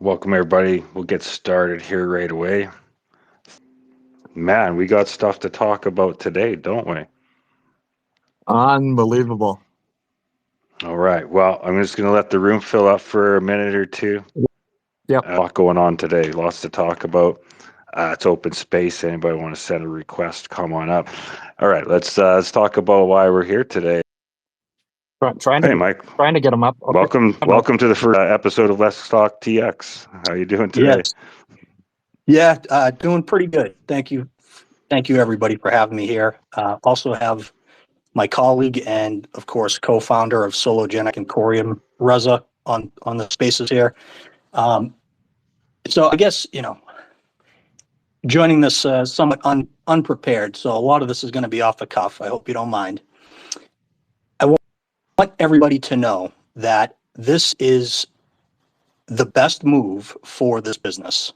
Welcome, everybody. We'll get started here right away. Man, we got stuff to talk about today, don't we? Unbelievable. All right. Well, I'm just going to let the room fill up for a minute or two. Yep. A lot going on today. Lots to talk about. It's open space. Anybody want to send a request? Come on up. All right. Let's talk about why we're here today. Hey, Mike. Trying to get them up. Okay. Welcome to the first episode of Let's Talk TX. How you doing today? Yes. Yeah, doing pretty good. Thank you. Thank you, everybody, for having me here. Also have my colleague and, of course, co-founder of Sologenic and Coreum, Reza, on the spaces here. So I guess, joining this somewhat unprepared, so a lot of this is going to be off the cuff. I hope you don't mind. I want everybody to know that this is the best move for this business.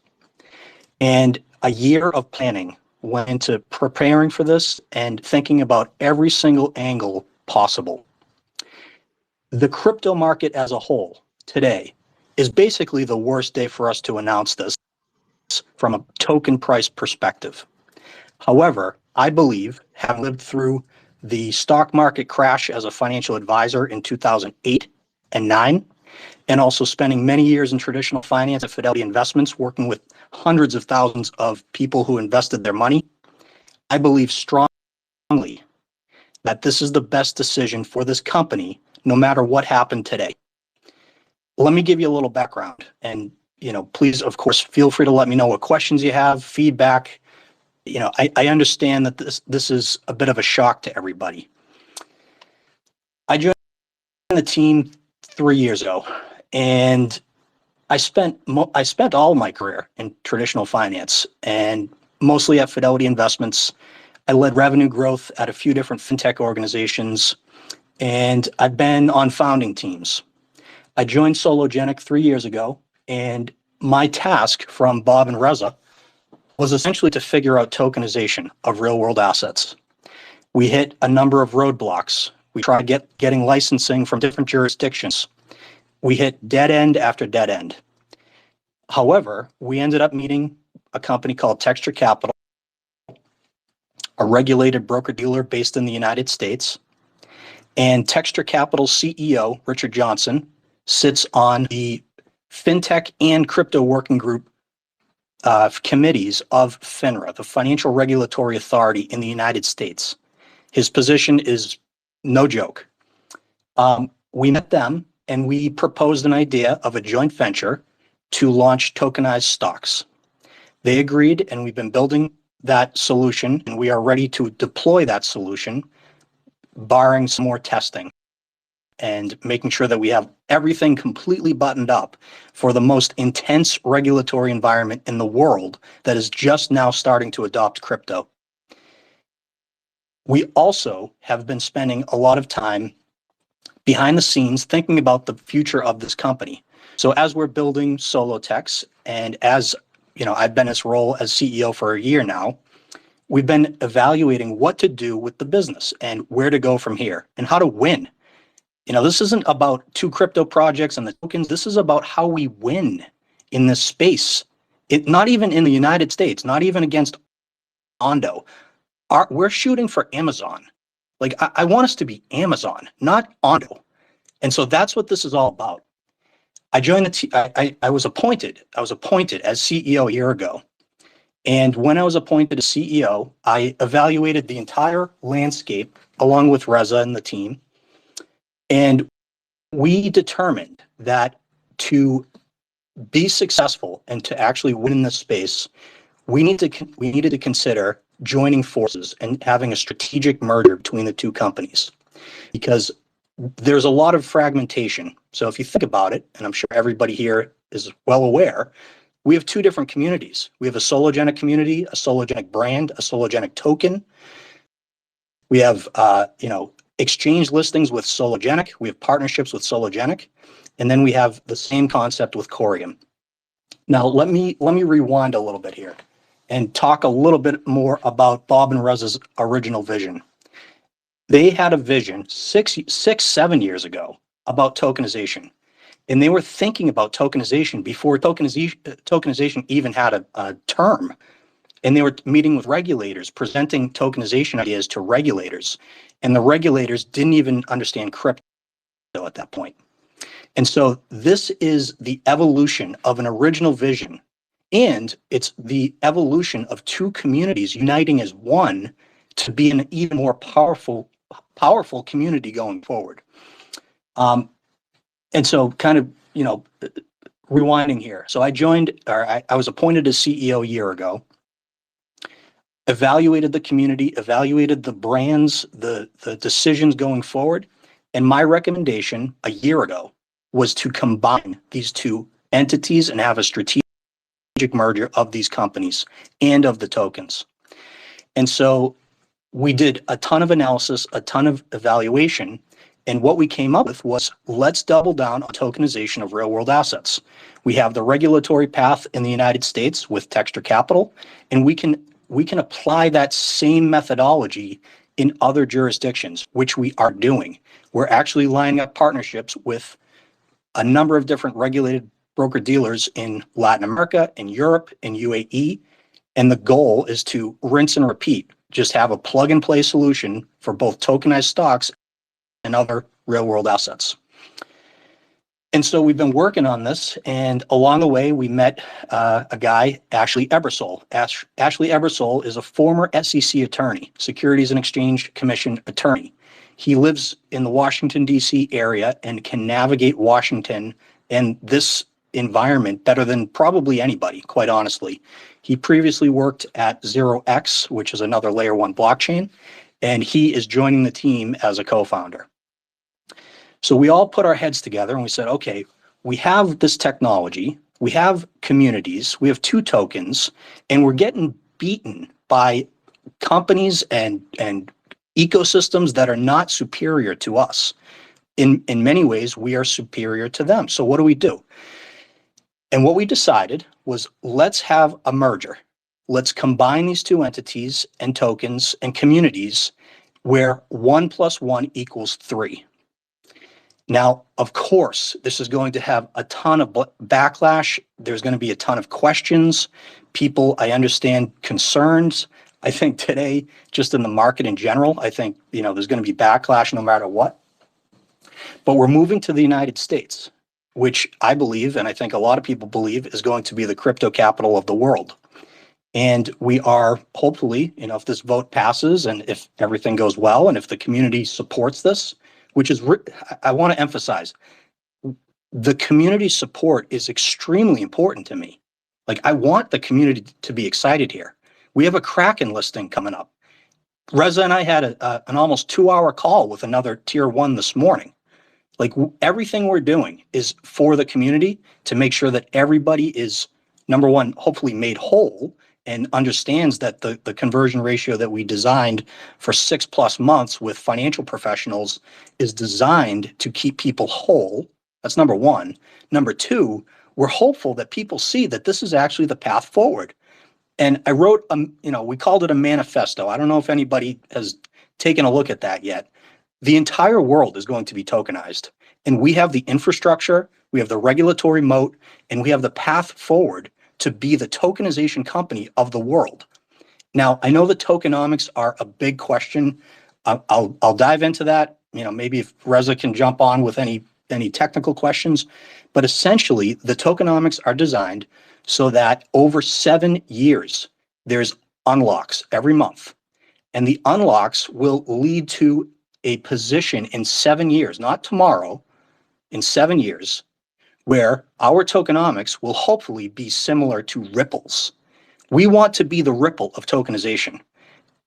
And a year of planning went into preparing for this and thinking about every single angle possible. The crypto market as a whole today is basically the worst day for us to announce this from a token price perspective. However, I believe, having lived through the stock market crash as a financial advisor in 2008 and 9, and also spending many years in traditional finance at Fidelity Investments, working with hundreds of thousands of people who invested their money, I believe strongly that this is the best decision for this company, no matter what happened today. Let me give you a little background, and please, of course, feel free to let me know what questions you have, feedback. I understand that this is a bit of a shock to everybody. I joined the team 3 years ago, and I spent all my career in traditional finance, and mostly at Fidelity Investments. I led revenue growth at a few different fintech organizations, and I've been on founding teams. I joined Sologenic 3 years ago, and my task from Bob and Reza was essentially to figure out tokenization of real-world assets. We hit a number of roadblocks. We tried getting licensing from different jurisdictions. We hit dead end after dead end. However, we ended up meeting a company called Texture Capital, a regulated broker-dealer based in the United States. And Texture Capital's CEO, Richard Johnson, sits on the FinTech and Crypto Working Group committees of FINRA, the Financial Regulatory Authority in the United States. His position is no joke. We met them, and we proposed an idea of a joint venture to launch tokenized stocks. They agreed, and we've been building that solution, and we are ready to deploy that solution, barring some more testing and making sure that we have everything completely buttoned up for the most intense regulatory environment in the world that is just now starting to adopt crypto. We also have been spending a lot of time behind the scenes thinking about the future of this company. So as we're building Solotex, and as I've been in this role as CEO for a year now, we've been evaluating what to do with the business and where to go from here and how to win. This isn't about two crypto projects and the tokens. This is about how we win in this space. Not even in the United States, not even against Ondo. We're shooting for Amazon. I want us to be Amazon, not Ondo. And so that's what this is all about. I joined the team. I was appointed as CEO a year ago. And when I was appointed as CEO, I evaluated the entire landscape along with Reza and the team. And we determined that to be successful and to actually win in this space, we needed to consider joining forces and having a strategic merger between the two companies, because there's a lot of fragmentation. So if you think about it, and I'm sure everybody here is well aware, we have two different communities. We have a Sologenic community, a Sologenic brand, a Sologenic token. We have, exchange listings with Sologenic. We have partnerships with Sologenic. And then we have the same concept with Coreum. Now, let me rewind a little bit here and talk a little bit more about Bob and Reza's original vision. They had a vision 7 years ago about tokenization. And they were thinking about tokenization before tokenization even had a term. And they were meeting with regulators, presenting tokenization ideas to regulators. And the regulators didn't even understand crypto at that point. And so this is the evolution of an original vision. And it's the evolution of two communities uniting as one to be an even more powerful community going forward. And so kind of, rewinding here. So I was appointed as CEO a year ago, evaluated the community, evaluated the brands, the decisions going forward. And my recommendation a year ago was to combine these two entities and have a strategic merger of these companies and of the tokens. And so we did a ton of analysis, a ton of evaluation, and what we came up with was, let's double down on tokenization of real world assets. We have the regulatory path in the United States with Texture Capital, and we can apply that same methodology in other jurisdictions, which we are doing. We're actually lining up partnerships with a number of different regulated broker dealers in Latin America, in Europe, in UAE, and the goal is to rinse and repeat, just have a plug and play solution for both tokenized stocks and other real world assets. And so we've been working on this, and along the way, we met a guy, Ashley Ebersole. Ashley Ebersole is a former SEC attorney, Securities and Exchange Commission attorney. He lives in the Washington, D.C. area and can navigate Washington and this environment better than probably anybody, quite honestly. He previously worked at 0x, which is another layer 1 blockchain, and he is joining the team as a co-founder. So we all put our heads together and we said, okay, we have this technology, we have communities, we have two tokens, and we're getting beaten by companies and ecosystems that are not superior to us. In many ways, we are superior to them. So what do? And what we decided was, let's have a merger. Let's combine these two entities and tokens and communities where 1 + 1 = 3. Now, of course, this is going to have a ton of backlash. There's going to be a ton of questions. People, I understand, concerns. I think today, just in the market in general, I think, there's going to be backlash no matter what. But we're moving to the United States, which I believe, and I think a lot of people believe, is going to be the crypto capital of the world. And we are hopefully, if this vote passes and if everything goes well and if the community supports this, which is, I want to emphasize, the community support is extremely important to me. Like, I want the community to be excited here. We have a Kraken listing coming up. Reza and I had an almost 2-hour call with another tier 1 this morning. Like, everything we're doing is for the community to make sure that everybody is, number one, hopefully made whole and understands that the conversion ratio that we designed for 6+ months with financial professionals is designed to keep people whole. That's number one. Number two, we're hopeful that people see that this is actually the path forward. And I wrote, we called it a manifesto. I don't know if anybody has taken a look at that yet. The entire world is going to be tokenized, and we have the infrastructure, we have the regulatory moat, and we have the path forward to be the tokenization company of the world. Now, I know the tokenomics are a big question. I'll dive into that. Maybe if Reza can jump on with any technical questions, but essentially the tokenomics are designed so that over 7 years, there's unlocks every month, and the unlocks will lead to a position in 7 years, not tomorrow, in 7 years, where our tokenomics will hopefully be similar to Ripple's. We want to be the Ripple of tokenization,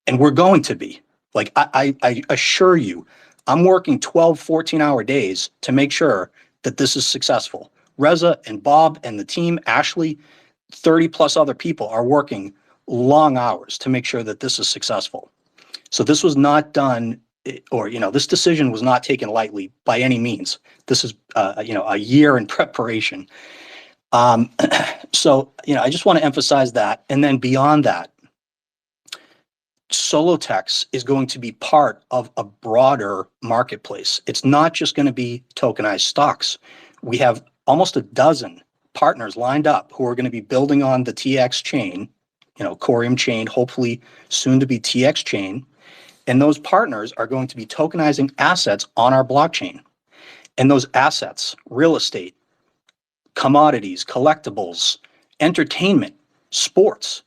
and we're going to be. Like, I assure you, I'm working 12, 14-hour days to make sure that this is successful. Reza and Bob and the team, Ashley, 30+ other people are working long hours to make sure that this is successful. So this was not done, or this decision was not taken lightly by any means. This is a year in preparation. So I just want to emphasize that. And then beyond that, Solotex is going to be part of a broader marketplace. It's not just going to be tokenized stocks. We have almost a dozen partners lined up who are going to be building on the TX chain, Coreum chain, hopefully soon to be TX chain. And those partners are going to be tokenizing assets on our blockchain. And those assets, real estate, commodities, collectibles, entertainment, sports,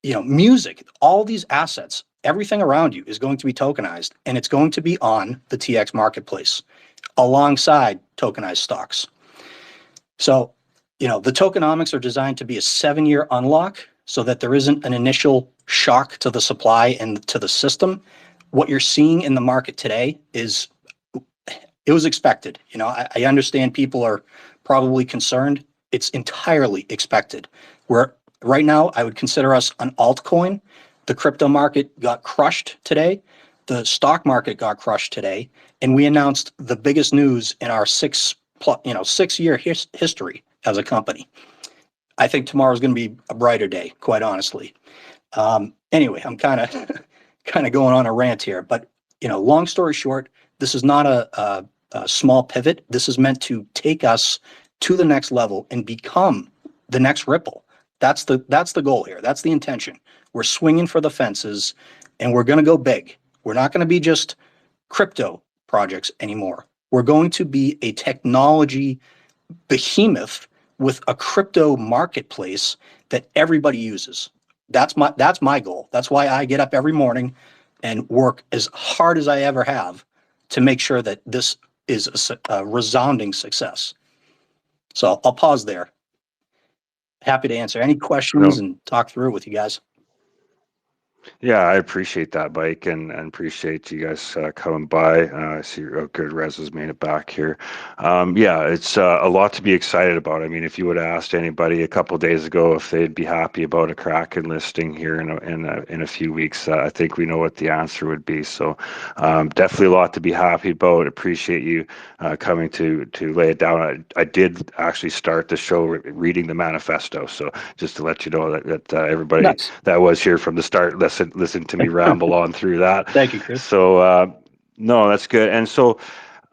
music, all these assets, everything around you is going to be tokenized, and it's going to be on the TX marketplace alongside tokenized stocks. So, the tokenomics are designed to be a 7-year unlock so that there isn't an initial shock to the supply and to the system. What you're seeing in the market today it was expected. I understand people are probably concerned. It's entirely expected. Right now, I would consider us an altcoin. The crypto market got crushed today. The stock market got crushed today. And we announced the biggest news in our 6-year history as a company. I think tomorrow's going to be a brighter day, quite honestly. Anyway, I'm kind of going on a rant here, but long story short, this is not a small pivot. This is meant to take us to the next level and become the next Ripple. That's the goal here. That's the intention. We're swinging for the fences, and we're going to go big. We're not going to be just crypto projects anymore. We're going to be a technology behemoth with a crypto marketplace that everybody uses. That's my goal. That's why I get up every morning and work as hard as I ever have to make sure that this is a resounding success. So I'll pause there. Happy to answer any questions and talk through it with you guys. Yeah, I appreciate that, Mike, and appreciate you guys coming by. I see good Reza's made it back here. Yeah, it's a lot to be excited about. I mean, if you would have asked anybody a couple of days ago if they'd be happy about a Kraken listing here in a few weeks, I think we know what the answer would be. So definitely a lot to be happy about. Appreciate you coming to lay it down. I did actually start the show reading the manifesto, so just to let you know that everybody Nice. that was here from the start listen to me ramble on through that. Thank you, Chris. So no, that's good. And so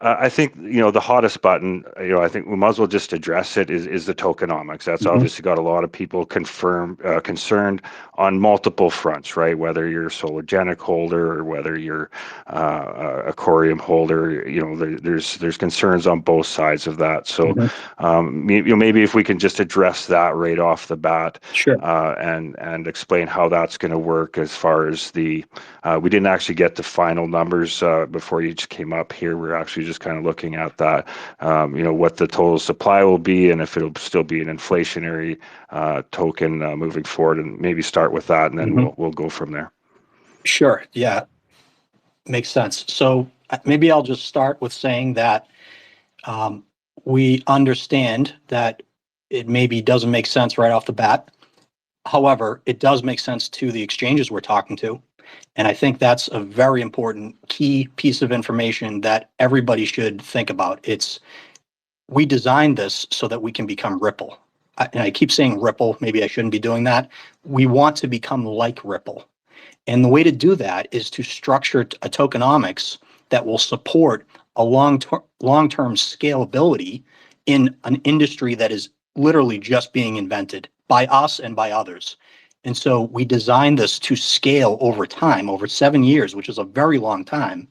I think the hottest button. I think we might as well just address it. Is the tokenomics? That's obviously got a lot of people concerned on multiple fronts, right? Whether you're a Sologenic holder or whether you're a Coreum holder, there's concerns on both sides of that. So maybe if we can just address that right off the bat, Sure. And explain how that's going to work as far as we didn't actually get the final numbers before you just came up here. We're actually just kind of looking at that, what the total supply will be and if it'll still be an inflationary token moving forward, and maybe start with that, and then we'll go from there. Sure. Yeah, makes sense. So maybe I'll just start with saying that we understand that it maybe doesn't make sense right off the bat. However, it does make sense to the exchanges we're talking to. And I think that's a very important key piece of information that everybody should think about. We designed this so that we can become Ripple. And I keep saying Ripple, maybe I shouldn't be doing that. We want to become like Ripple. And the way to do that is to structure a tokenomics that will support a long-term scalability in an industry that is literally just being invented by us and by others. And so we designed this to scale over time, over 7 years, which is a very long time.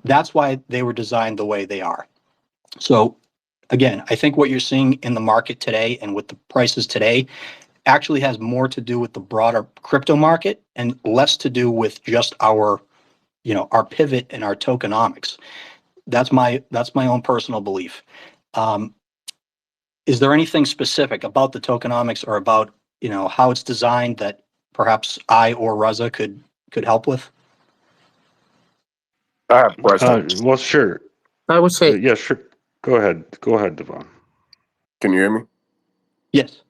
That's why they were designed the way they are. So again, I think what you're seeing in the market today and with the prices today actually has more to do with the broader crypto market and less to do with just our pivot and our tokenomics. That's my own personal belief. Is there anything specific about the tokenomics or about how it's designed that perhaps I or Reza could help with? I have a question. Well, sure. I would say, Yeah, sure. Go ahead, Devon. Can you hear me? Yes.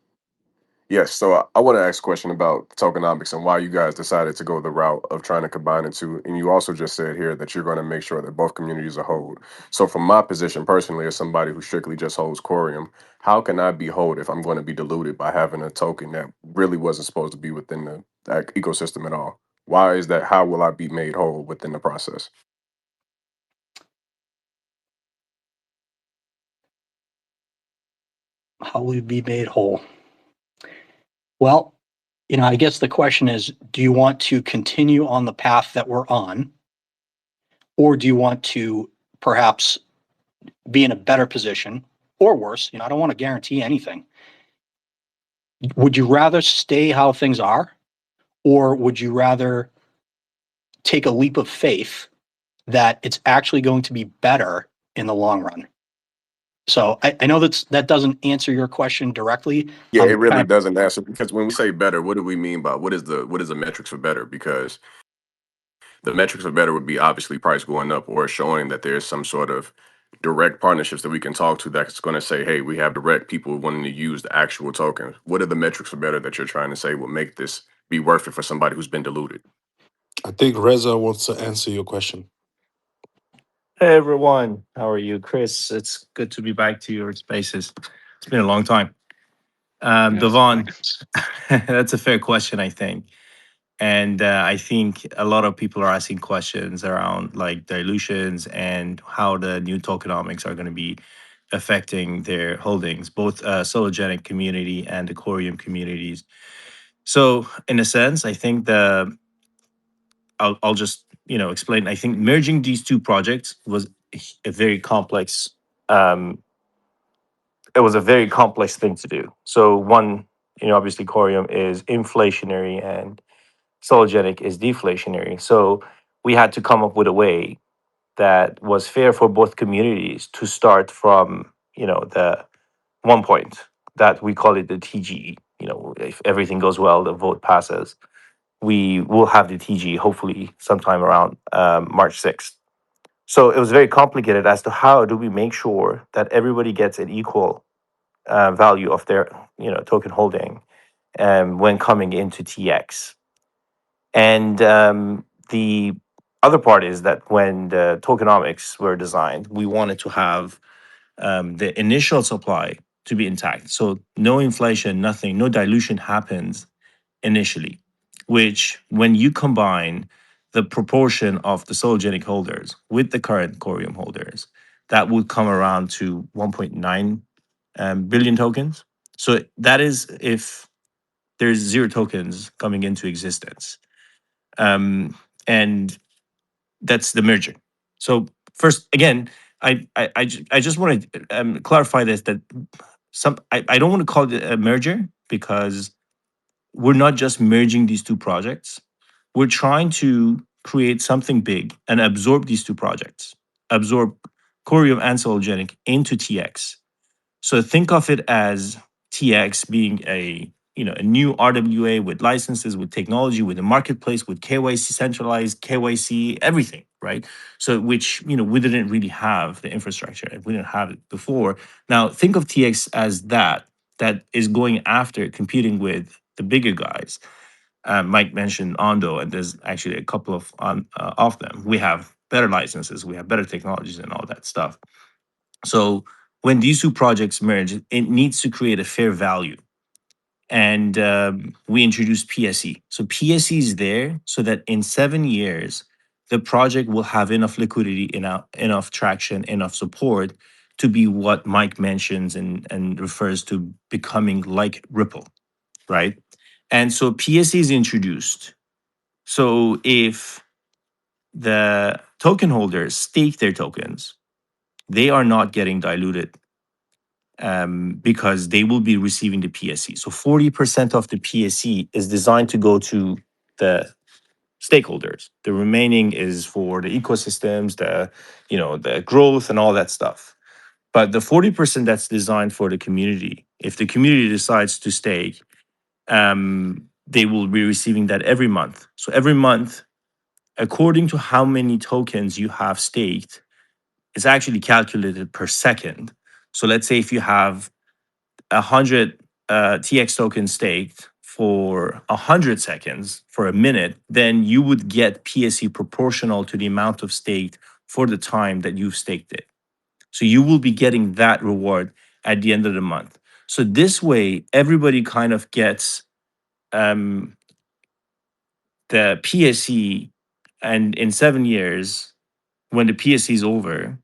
Yes. So I want to ask a question about tokenomics and why you guys decided to go the route of trying to combine the two. And you also just said here that you're going to make sure that both communities are hold. So from my position personally, as somebody who strictly just holds Coreum, how can I be hold if I'm going to be diluted by having a token that really wasn't supposed to be within that ecosystem at all? Why is that? How will I be made whole within the process? How will we be made whole? Well, I guess the question is, do you want to continue on the path that we're on, or do you want to perhaps be in a better position or worse? I don't want to guarantee anything. Would you rather stay how things are, or would you rather take a leap of faith that it's actually going to be better in the long run? So I know that doesn't answer your question directly. Yeah, I'm it really kind of doesn't answer, because when we say better, what do we mean by what is the metrics for better? Because the metrics for better would be obviously price going up, or showing that there's some sort of direct partnerships that we can talk to that's going to say, hey, we have direct people wanting to use the actual token. What are the metrics for better that you're trying to say will make this be worth it for somebody who's been diluted? I think Reza wants to answer your question. Hey everyone, how are you, Chris? It's good to be back to your spaces. It's been a long time. Yes, Devon, thanks. that's a fair question, I think. And I think a lot of people are asking questions around like dilutions and how the new tokenomics are going to be affecting their holdings, both Sologenic community and the Coreum communities. So in a sense, I think I'll just explain. I think merging these two projects was a very complex. Um, it was a very complex thing to do. So one, obviously Corium is inflationary and Sologenic is deflationary. So we had to come up with a way that was fair for both communities to start from the one point that we call it the TGE. If everything goes well, the vote passes, we will have the TG hopefully sometime around March 6th. So it was very complicated as to how do we make sure that everybody gets an equal value of their token holding when coming into TX. And the other part is that when the tokenomics were designed, we wanted to have the initial supply to be intact. So no inflation, nothing, no dilution happens initially, which when you combine the proportion of the Sologenic holders with the current Corium holders, that would come around to 1.9 billion tokens. So that is if there's zero tokens coming into existence. And that's the merger. So first, again, I just want to clarify this, that I don't want to call it a merger because we're not just merging these two projects. We're trying to create something big and absorb these two projects, absorb Corium and Sologenic into TX. So think of it as TX being a new RWA with licenses, with technology, with a marketplace, with KYC, centralized KYC, everything, right? So which we didn't really have the infrastructure, and we didn't have it before. Now think of TX as that is going after competing with the bigger guys. Mike mentioned Ondo, and there's actually a couple of them. We have better licenses, we have better technologies, and all that stuff. So when these two projects merge, it needs to create a fair value. And we introduced PSE. So PSE is there so that in 7 years, the project will have enough liquidity, enough traction, enough support to be what Mike mentions and refers to becoming like Ripple, right? And so PSE is introduced. So if the token holders stake their tokens, they are not getting diluted because they will be receiving the PSE. So 40% of the PSE is designed to go to the stakeholders. The remaining is for the ecosystems, the growth and all that stuff. But the 40% that's designed for the community, if the community decides to stake, they will be receiving that every month. So every month, according to how many tokens you have staked, it's actually calculated per second. So let's say if you have 100 TX tokens staked for 100 seconds, for a minute, then you would get PSE proportional to the amount of staked for the time that you've staked it. So you will be getting that reward at the end of the month. So this way, everybody kind of gets the PSE, and in 7 years, when the PSE is over,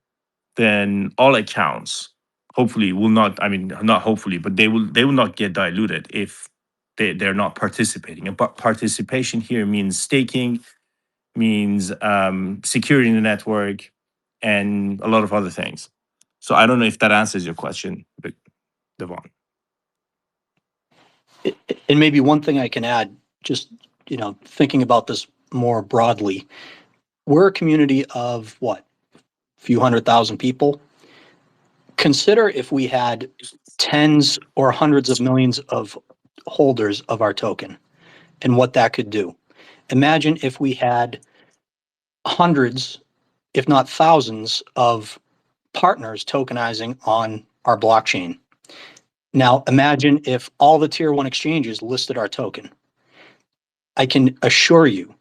then all it counts hopefully will not, I mean, not hopefully, but they will not get diluted if they're not participating. And participation here means staking, means securing the network, and a lot of other things. So I don't know if that answers your question, but Devon. And maybe one thing I can add, just thinking about this more broadly, we're a community of what, a few 100,000 people. Consider if we had tens or hundreds of millions of holders of our token and what that could do. Imagine if we had hundreds, if not thousands, of partners tokenizing on our blockchain. Now, imagine if all the tier one exchanges listed our token. I can assure you,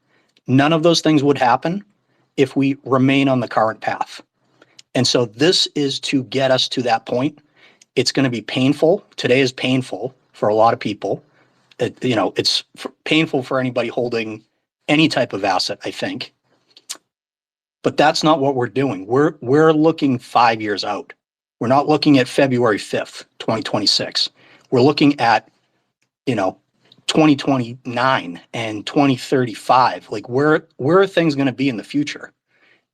none of those things would happen if we remain on the current path. And so this is to get us to that point. It's going to be painful. Today is painful for a lot of people. It's painful for anybody holding any type of asset, I think. But that's not what we're doing. We're looking 5 years out. We're not looking at February 5th, 2026. We're looking at, 2029 and 2035. Like where are things going to be in the future?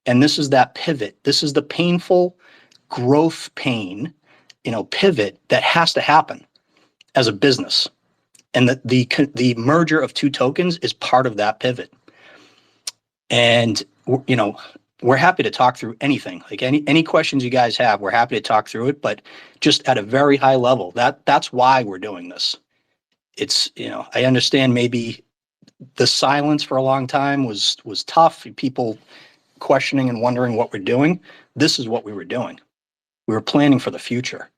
And this is that pivot. This is the painful growth pain, pivot that has to happen as a business. And the merger of two tokens is part of that pivot. And, we're happy to talk through anything, like any questions you guys have, we're happy to talk through it, but just at a very high level, that's why we're doing this. It's, I understand maybe the silence for a long time was tough, people questioning and wondering what we're doing. This is what we were doing. We were planning for the future.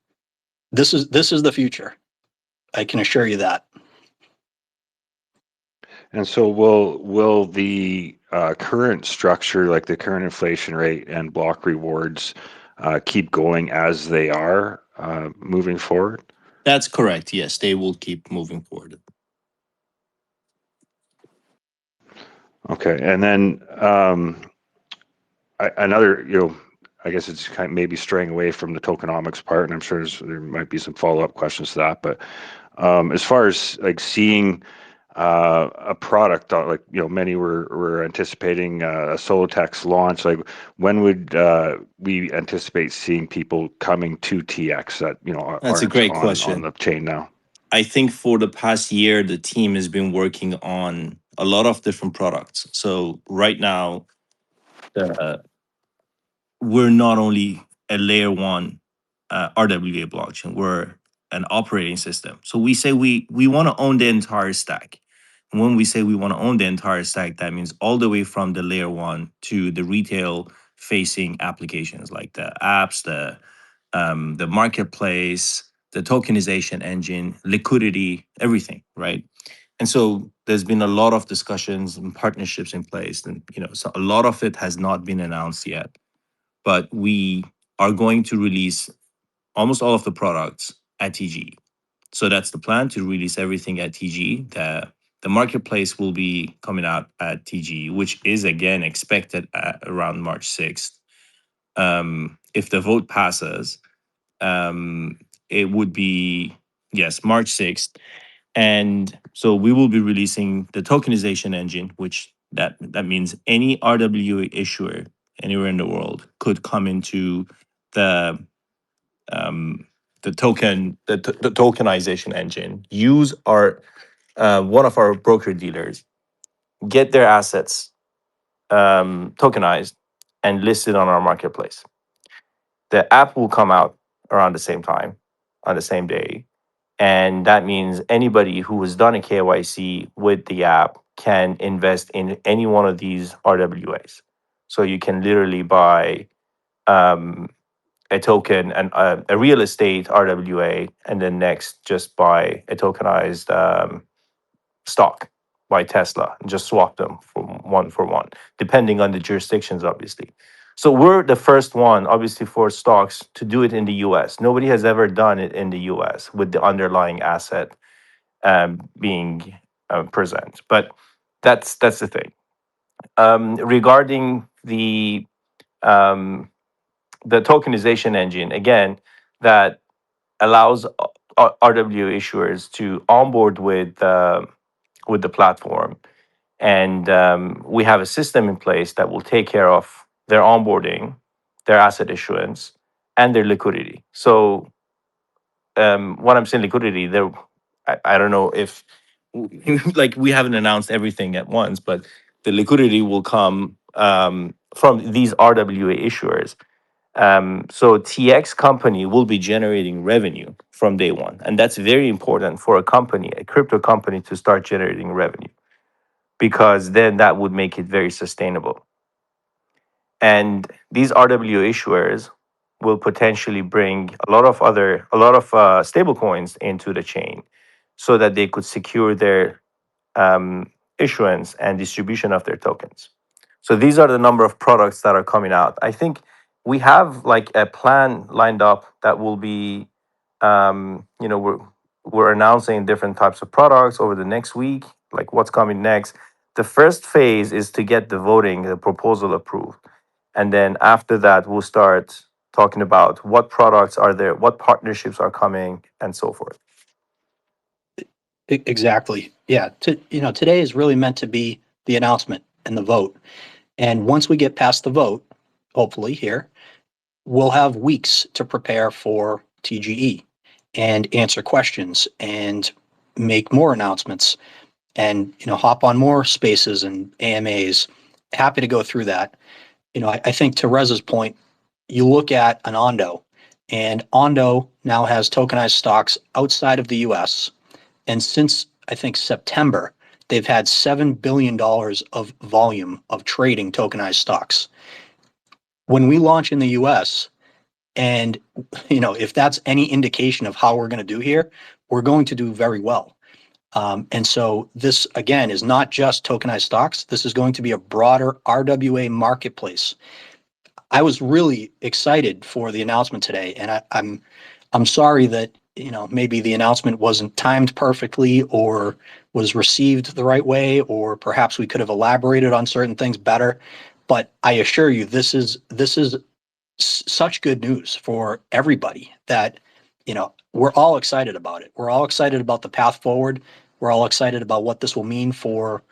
This is the future. I can assure you that. And so will the current structure, like the current inflation rate and block rewards, keep going as they are moving forward? That's correct. Yes, they will keep moving forward. Okay, and then another, I guess it's kind of maybe straying away from the tokenomics part, and I'm sure there might be some follow-up questions to that. But as far as like seeing a product, like many were anticipating a Solotex launch, like when would we anticipate seeing people coming to TX that That's a aren't great on question. the chain now? I think for the past year, the team has been working on a lot of different products. So right now, we're not only a layer one RWA blockchain, we're an operating system. So we say we want to own the entire stack. And when we say we want to own the entire stack, that means all the way from the layer one to the retail facing applications like the apps, the marketplace, the tokenization engine, liquidity, everything, right? And so there's been a lot of discussions and partnerships in place, and so a lot of it has not been announced yet. But we are going to release almost all of the products at TG. So that's the plan, to release everything at TG. The marketplace will be coming out at TG, which is again expected at around March 6th. If the vote passes, it would be, yes, March 6th. And so we will be releasing the tokenization engine, which that means any RWA issuer anywhere in the world could come into the the tokenization engine, use our one of our broker dealers, get their assets tokenized and listed on our marketplace. The app will come out around the same time, on the same day. And that means anybody who has done a KYC with the app can invest in any one of these RWAs. So you can literally buy a token and a real estate RWA, and then next just buy a tokenized stock, buy Tesla, and just swap them for one, depending on the jurisdictions, obviously. So we're the first one, obviously, for stocks to do it in the US. Nobody has ever done it in the US with the underlying asset being present. But that's the thing. Regarding the tokenization engine, again, that allows RWA issuers to onboard with the platform, and we have a system in place that will take care of their onboarding, their asset issuance, and their liquidity. So when I'm saying liquidity, there, I don't know if like we haven't announced everything at once, but the liquidity will come from these RWA issuers. So TX company will be generating revenue from day one, and that's very important for a company, a crypto company, to start generating revenue, because then that would make it very sustainable. And these RWA issuers will potentially bring a lot of stable coins into the chain, so that they could secure their issuance and distribution of their tokens. So these are the number of products that are coming out. I think we have like a plan lined up that will be, we're announcing different types of products over the next week, like what's coming next. The first phase is to get the proposal approved. And then after that, we'll start talking about what products are there, what partnerships are coming, and so forth. Exactly. Yeah. Today is really meant to be the announcement and the vote. And once we get past the vote, hopefully here, we'll have weeks to prepare for TGE and answer questions and make more announcements and, hop on more spaces and AMAs. Happy to go through that. I think to Reza's point, you look at an Ondo, and Ondo now has tokenized stocks outside of the US. And since I think September, they've had $7 billion of volume of trading tokenized stocks. When we launch in the US, and if that's any indication of how we're going to do here, we're going to do very well. And so this, again, is not just tokenized stocks. This is going to be a broader RWA marketplace. I was really excited for the announcement today, and I'm sorry that maybe the announcement wasn't timed perfectly or was received the right way, or perhaps we could have elaborated on certain things better. But I assure you, this is such good news for everybody that we're all excited about it. We're all excited about the path forward. We're all excited about what this will mean for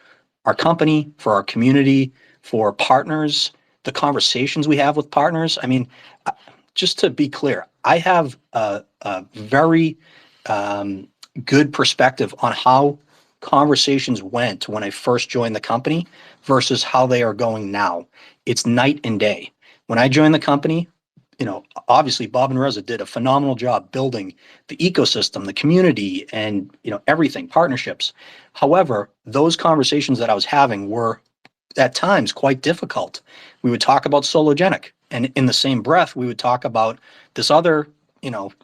our company, for our community, for partners, the conversations we have with partners. I mean, just to be clear, I have a very good perspective on how conversations went when I first joined the company versus how they are going now. It's night and day. When I joined the company, obviously Bob and Reza did a phenomenal job building the ecosystem, the community, and everything, partnerships. However, those conversations that I was having were at times quite difficult. We would talk about Sologenic, and in the same breath, we would talk about this other,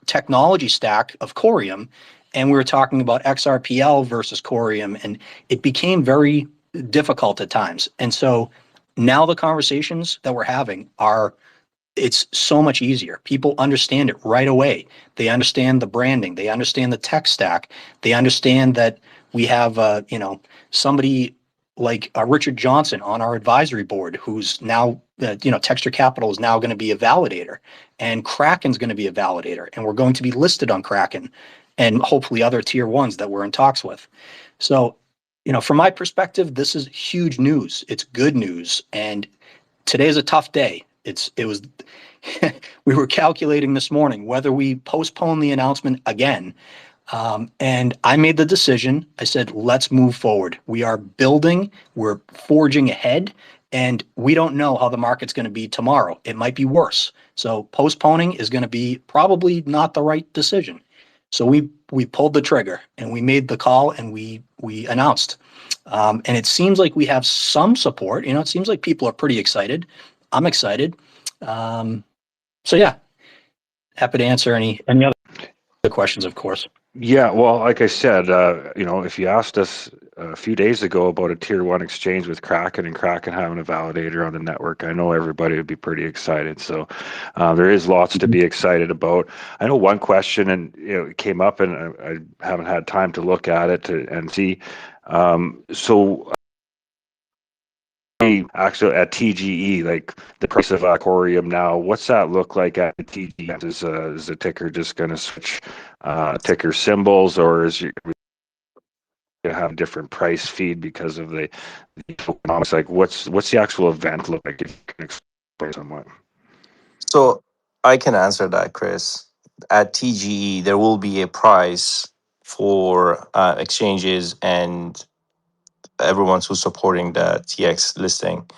technology stack of Coreum, and we were talking about XRPL versus Coreum, and it became very difficult at times. And so now the conversations that we're having it's so much easier. People understand it right away. They understand the branding. They understand the tech stack. They understand that we have, somebody like Richard Johnson on our advisory board, who's now, Texture Capital is now going to be a validator, and Kraken's going to be a validator, and we're going to be listed on Kraken, and hopefully other tier ones that we're in talks with. So, from my perspective, this is huge news. It's good news, and today's a tough day. We were calculating this morning whether we postpone the announcement again. And I made the decision. I said, let's move forward. We are building, we're forging ahead, and we don't know how the market's going to be tomorrow. It might be worse. So postponing is going to be probably not the right decision. So we pulled the trigger and we made the call, and we announced. And it seems like we have some support. It seems like people are pretty excited. I'm excited. So yeah, happy to answer any other questions, of course. Yeah, well, like I said, if you asked us a few days ago about a tier one exchange with Kraken and Kraken having a validator on the network, I know everybody would be pretty excited. So there is lots to be excited about. I know one question, and it came up, and I haven't had time to look at it and see. So actually at TGE, like the price of Coreum now, what's that look like at TGE? Is the ticker just going to switch ticker symbols, or is you have a different price feed because of the tokenomics? Like, what's the actual event look like? If you can explain somewhat. So I can answer that, Chris. At TGE, there will be a price for exchanges and everyone who's supporting the TX listing.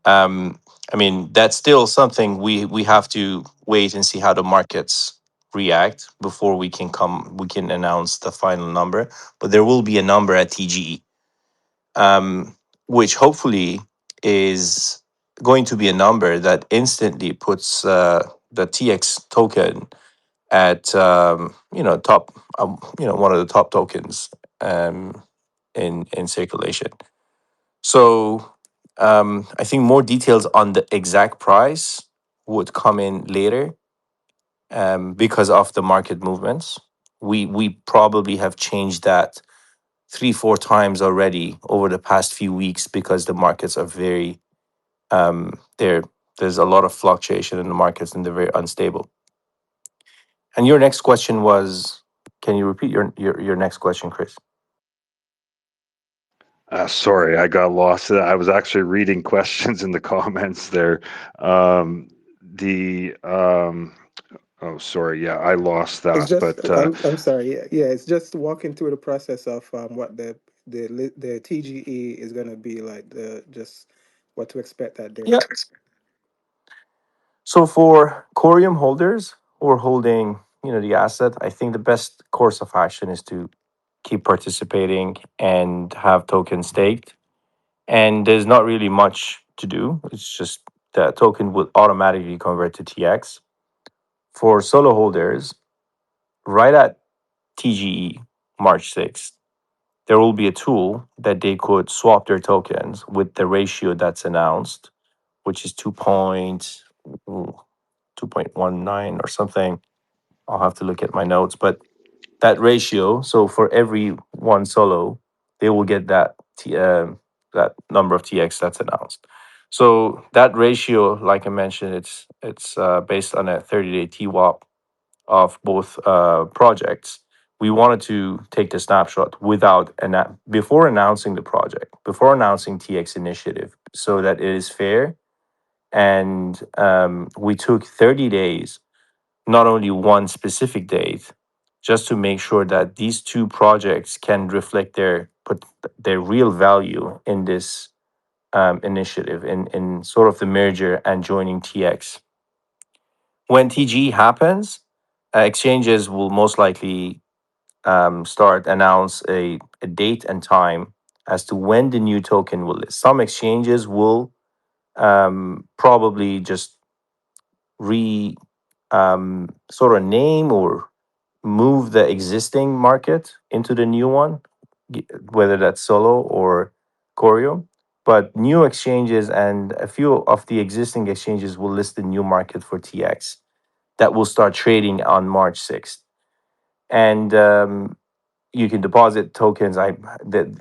Um, I mean, that's still something we have to wait and see how the markets react before we can announce the final number. But there will be a number at TGE, which hopefully is going to be a number that instantly puts the TX token at top one of the top tokens um, in circulation. So I think more details on the exact price would come in later because of the market movements. We probably have changed that 3-4 times already over the past few weeks because the markets are very there. There's a lot of fluctuation in the markets and they're very unstable. And your next question was, can you repeat your next question, Chris? Sorry, I got lost. I was actually reading questions in the comments there. Um, the oh, sorry, yeah, I lost It's that. just But I'm sorry. Yeah, it's just walking through the process of what the TGE is gonna be like. The just what to expect that day. Yeah. So for Corium holders who are holding, the asset, I think the best course of action is to keep participating and have tokens staked. And there's not really much to do. It's just the token will automatically convert to TX. For solo holders, right at TGE March 6th, there will be a tool that they could swap their tokens with the ratio that's announced, which is 2.19 or something. I'll have to look at my notes, but that ratio. So for every one solo, they will get that number of TX that's announced. So that ratio, like I mentioned, it's based on a 30-day TWAP of both projects. We wanted to take the snapshot before announcing the project, before announcing TX initiative, so that it is fair. And we took 30 days, not only one specific date, just to make sure that these two projects can reflect put their real value in this initiative, in sort of the merger and joining TX. When TG happens, exchanges will most likely announce a date and time as to when the new token will list. Some exchanges will probably just sort of name or move the existing market into the new one, whether that's Solo or Coreum. But new exchanges and a few of the existing exchanges will list the new market for TX that will start trading on March 6th. And you can deposit tokens.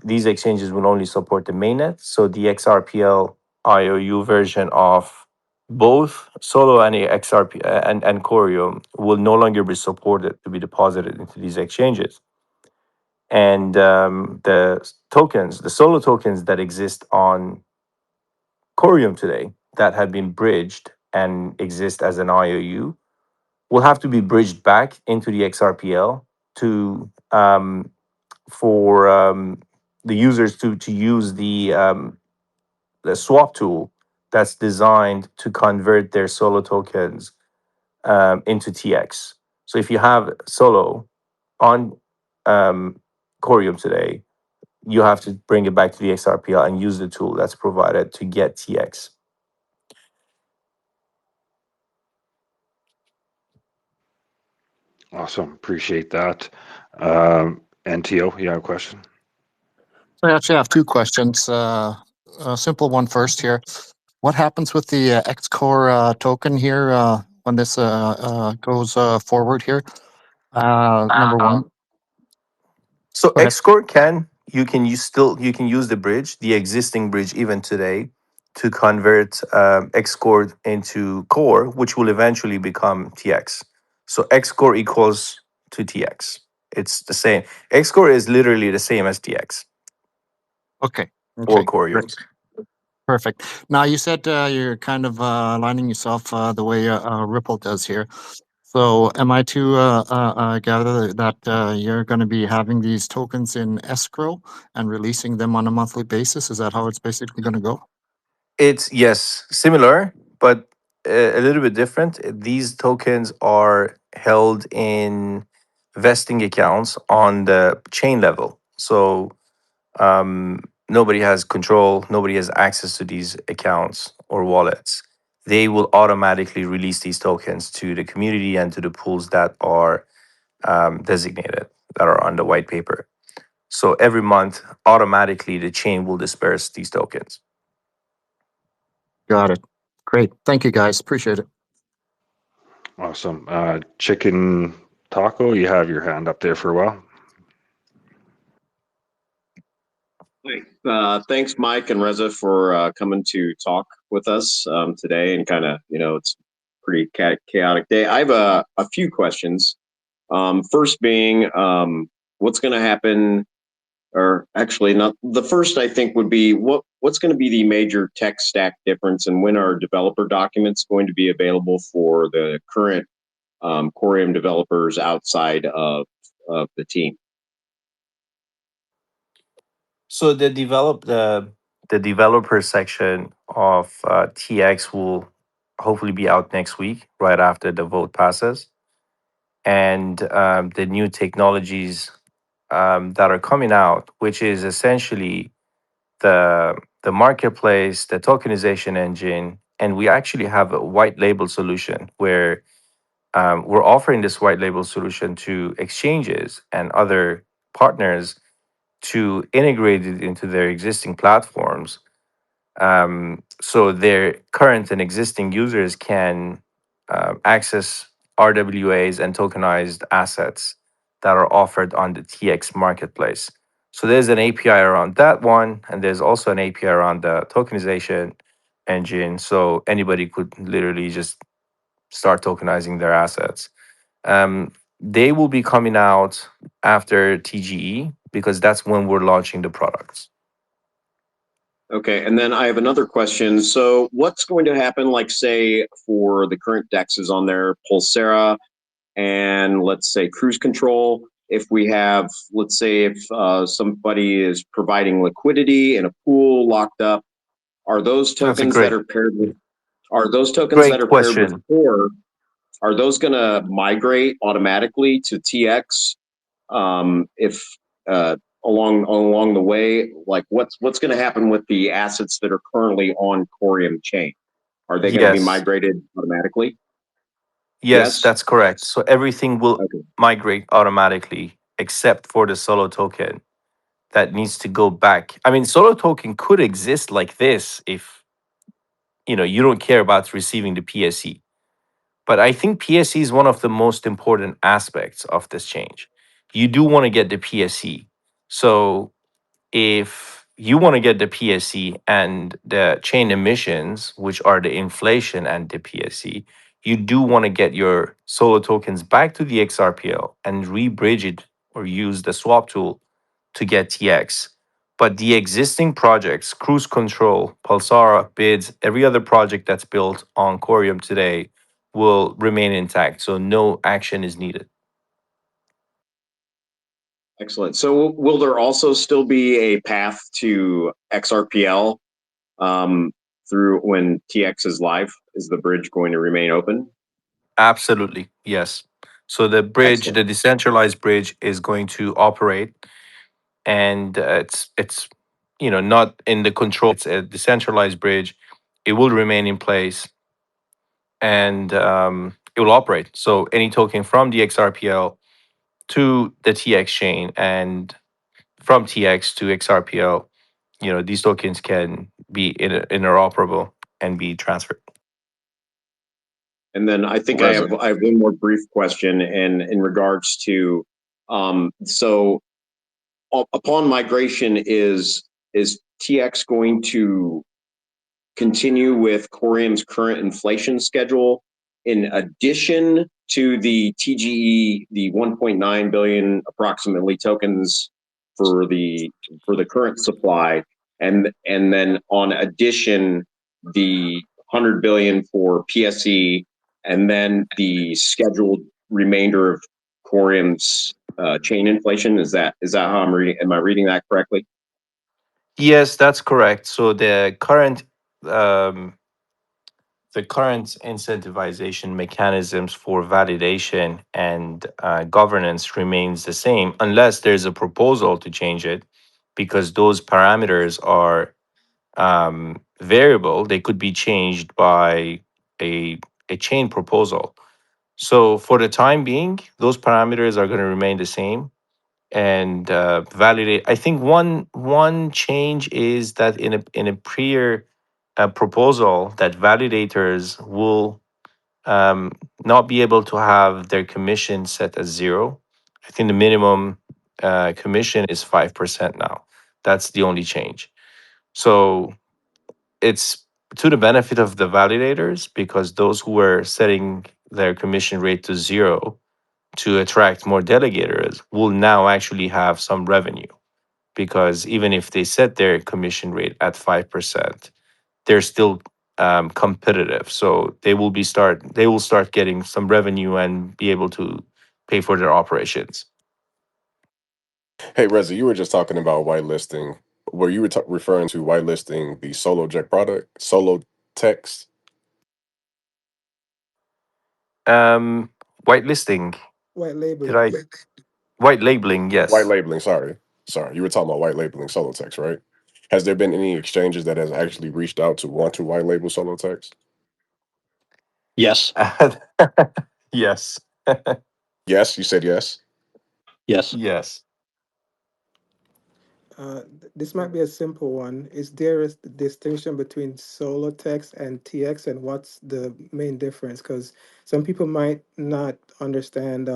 These exchanges will only support the mainnet. So the XRPL IOU version of both Solo and XRP and Coreum will no longer be supported to be deposited into these exchanges. And the Solo tokens that exist on Coreum today that have been bridged and exist as an IOU will have to be bridged back into the XRPL to for the users to use the swap tool that's designed to convert their Solo tokens into TX. So if you have Solo on Corium today, you have to bring it back to the XRPL and use the tool that's provided to get TX. awesome, appreciate that. NTO, you have a question? So I actually have two questions. A simple one first here. What happens with the XCore token here when this goes forward here? Number one. So Go ahead. Xcore you can use the bridge, the existing bridge even today, to convert X-Core into Core, which will eventually become TX. So X-Core equals to TX. It's the same. X-Core is literally the same as TX Okay. or Okay. Coreum. Great. Perfect. Now you said you're kind of aligning yourself the way Ripple does here. So am I to gather that you're going to be having these tokens in escrow and releasing them on a monthly basis? Is that how it's basically going to go? It's yes, similar, but a little bit different. These tokens are held in vesting accounts on the chain level. So nobody has control, nobody has access to these accounts or wallets. They will automatically release these tokens to the community and to the pools that are designated, that are on the white paper. So every month, automatically, the chain will disperse these tokens. Got it. Great. Thank you, guys. Appreciate it. Awesome. Chicken Taco, you have your hand up there for a while. Thanks, Mike and Reza, for coming to talk with us today. And kind of, it's pretty chaotic day. I have a few questions. First being, what's going to happen? Or actually, not the first. I think would be what's going to be the major tech stack difference, and when are developer documents going to be available for the current Coreum developers outside of the team? So the developer section of TX will hopefully be out next week, right after the vote passes, and the new technologies that are coming out, which is essentially the marketplace, the tokenization engine, and we actually have a white label solution where we're offering this white label solution to exchanges and other partners to integrate it into their existing platforms. So their current and existing users can access RWAs and tokenized assets that are offered on the TX marketplace. So there's an API around that one, and there's also an API around the tokenization engine. So anybody could literally just start tokenizing their assets. They will be coming out after TGE because that's when we're launching the products. Okay, and then I have another question. So what's going to happen, like say, for the current DEXs on there, Pulsera and let's say Cruise Control, if we have, let's say if somebody is providing liquidity in a pool locked up, are those That's a tokens that are paired with, great question. Core, are those going to migrate automatically to TX if along the way, like what's going to happen with the assets that are currently on Coreum chain? Are they going to be Yes. migrated automatically? Yes, Yes? that's correct. So everything will Okay. migrate automatically except for the solo token that needs to go back. I mean, solo token could exist like this if you don't care about receiving the PSE. But I think PSE is one of the most important aspects of this change. You do want to get the PSE. So if you want to get the PSE and the chain emissions, which are the inflation and the PSE, you do want to get your solo tokens back to the XRPL and rebridge it or use the swap tool to get TX. But the existing projects, Cruise Control, Pulsara, Bids, every other project that's built on Coreum today will remain intact. So no action is needed. Excellent. So will there also still be a path to XRPL through when TX is live? Is the bridge going to remain open? Absolutely, yes. So the bridge, Excellent. the decentralized bridge, is going to operate, and it's not in the control. It's a decentralized bridge. It will remain in place, and it will operate. So any token from the XRPL to the TX chain, and from TX to XRPL, these tokens can be interoperable and be transferred. And then I think I have one more brief question in regards to so upon migration is TX going to continue with Coreum's current inflation schedule in addition to the TGE, the 1.9 billion approximately tokens for the current supply, and then on addition the 100 billion for PSE, and then the scheduled remainder of Coreum's chain inflation. Is that how I'm reading? Am I reading that correctly? Yes, that's correct. So um, the current incentivization mechanisms for validation and governance remains the same unless there's a proposal to change it, because those parameters are variable. They could be changed by a chain proposal. So for the time being, those parameters are going to remain the same and validate. I think one change is that in a prior proposal, that validators will not be able to have their commission set as zero. I think the minimum commission is 5% now. That's the only change. So it's to the benefit of the validators, because those who were setting their commission rate to zero to attract more delegators will now actually have some revenue, because even if they set their commission rate at 5%, they're still competitive. So they will start getting some revenue and be able to pay for their operations. Hey, Reza, you were just talking about whitelisting. Were you referring to whitelisting the Soloject product, Solo Text? Um, Whitelisting, White did labeling. I white labeling? White Yes. labeling, sorry. You were talking about white labeling Solo Text, right? Has there been any exchanges that has actually reached out to want to white label Solo Text? Yes. Yes. Yes, you said yes. Yes. Yes. This might be a simple one. Is there a distinction between solo text and TX, and what's the main difference? Because some people might not understand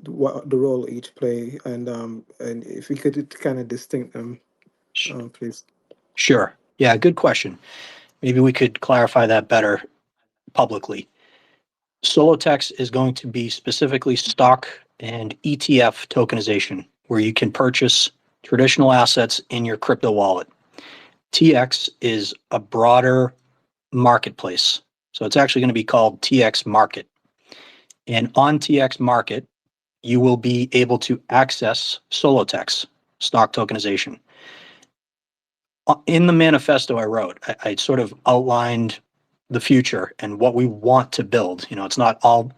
what the role each play, and if we could kind of distinct them, Sh- please. Sure. Yeah, good question. Maybe we could clarify that better publicly. Solotex is going to be specifically stock and ETF tokenization, where you can purchase traditional assets in your crypto wallet. TX is a broader marketplace. So it's actually going to be called TX Market. And on TX Market, you will be able to access Solotex, stock tokenization. In the manifesto I wrote, I sort of outlined the future and what we want to build. You know, it's not all,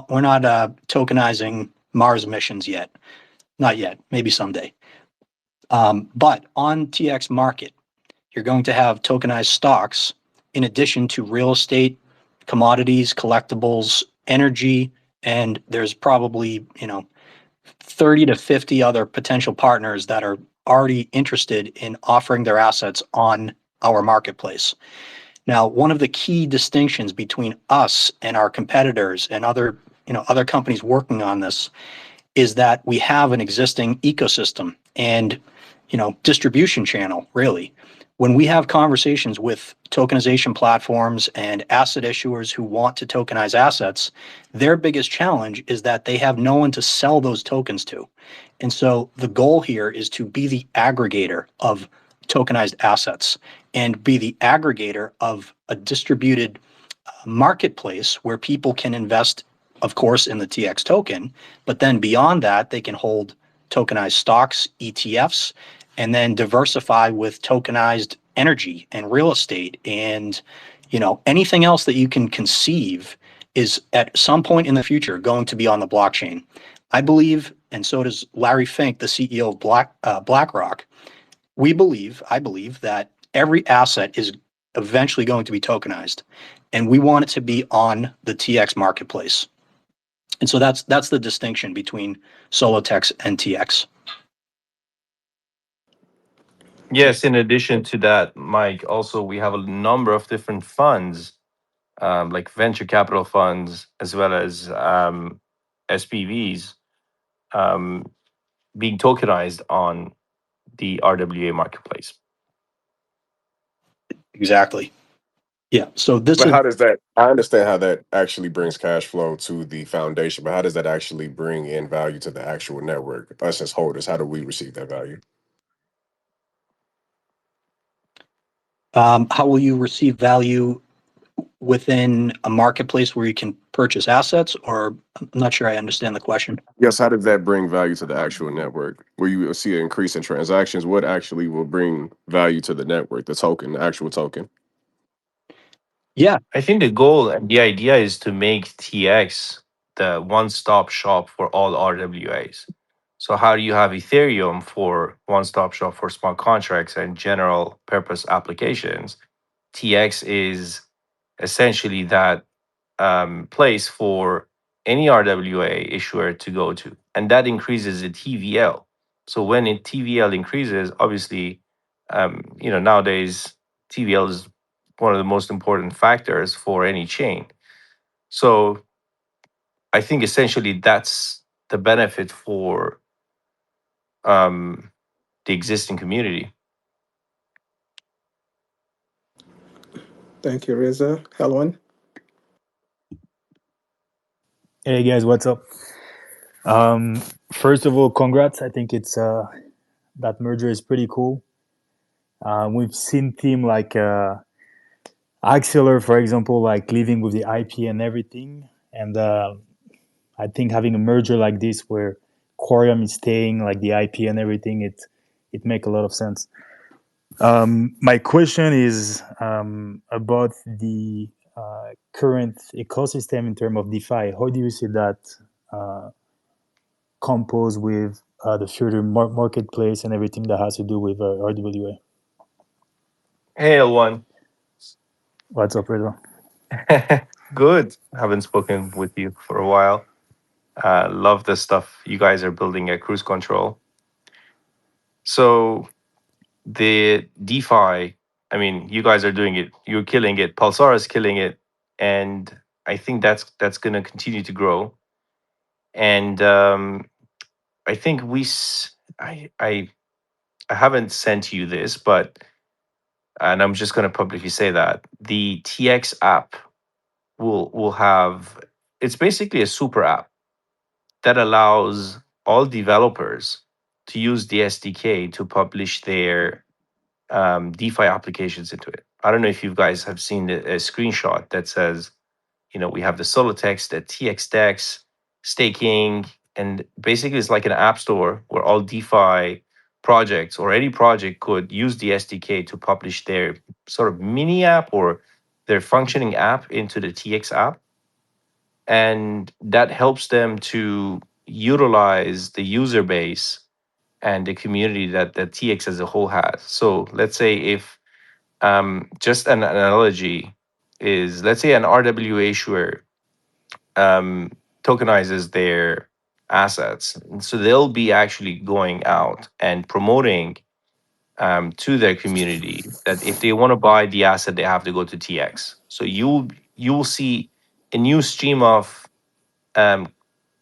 we're not tokenizing Mars missions yet. Not yet, maybe someday. But on TX Market, you're going to have tokenized stocks in addition to real estate, commodities, collectibles, energy, and there's probably, 30 to 50 other potential partners that are already interested in offering their assets on our marketplace. Now, one of the key distinctions between us and our competitors and other companies working on this is that we have an existing ecosystem and distribution channel, really. When we have conversations with tokenization platforms and asset issuers who want to tokenize assets, their biggest challenge is that they have no one to sell those tokens to. And so the goal here is to be the aggregator of tokenized assets and be the aggregator of a distributed marketplace where people can invest, of course, in the TX token, but then beyond that, they can hold tokenized stocks, ETFs, and then diversify with tokenized energy and real estate and anything else that you can conceive is at some point in the future going to be on the blockchain. I believe, and so does Larry Fink, the CEO of BlackRock. I believe that every asset is eventually going to be tokenized, and we want it to be on the TX marketplace. And so that's the distinction between Solotex and TX. Yes, in addition to that, Mike, also we have a number of different funds, like venture capital funds, as well as SPVs, um, being tokenized on the RWA marketplace. Exactly. Yeah. So this But is how does that? I understand how that actually brings cash flow to the foundation, but how does that actually bring in value to the actual network? Us as holders, how do we receive that value? how will you receive value within a marketplace where you can purchase assets? Or I'm not sure I understand the question. Yes, how does that bring value to the actual network? Where you see an increase in transactions, what actually will bring value to the network, the token, the actual token? Yeah. I think the goal and the idea is to make TX the one-stop shop for all RWAs. So how do you have Ethereum for one-stop shop for smart contracts and general purpose applications? TX is essentially that place for any RWA issuer to go to, and that increases the TVL. So when it TVL increases, obviously, nowadays TVL is one of the most important factors for any chain. So I think essentially that's the benefit for the existing community. Thank you, Reza. Helen? Hey guys, what's up? First of all, congrats. I think it's that merger is pretty cool. We've seen team like Axeler, for example, like leaving with the IP and everything, and I think having a merger like this where Coreum is staying, like the IP and everything, it make a lot of sense. My question is about the current ecosystem in terms of DeFi. How do you see that compose with the future marketplace and everything that has to do with RWA? Hey, L1. What's up, Reza? Good. Haven't spoken with you for a while. Love the stuff you guys are building at Cruise Control. So the DeFi, I mean, you guys are doing it. You're killing it. Pulsar is killing it, and I think that's going to continue to grow. And I think I haven't sent you this, but and I'm just going to publicly say that the TX app will have, it's basically a super app that allows all developers to use the SDK to publish their DeFi applications into it. I don't know if you guys have seen a screenshot that says, we have the Solotex, the TXDEX, staking, and basically it's like an app store where all DeFi projects or any project could use the SDK to publish their sort of mini app or their functioning app into the TX app. And that helps them to utilize the user base and the community that TX as a whole has. So let's say if just an analogy is, let's say an RWA issuer tokenizes their assets. And so they'll be actually going out and promoting to their community that if they want to buy the asset, they have to go to TX. So you'll see a new stream of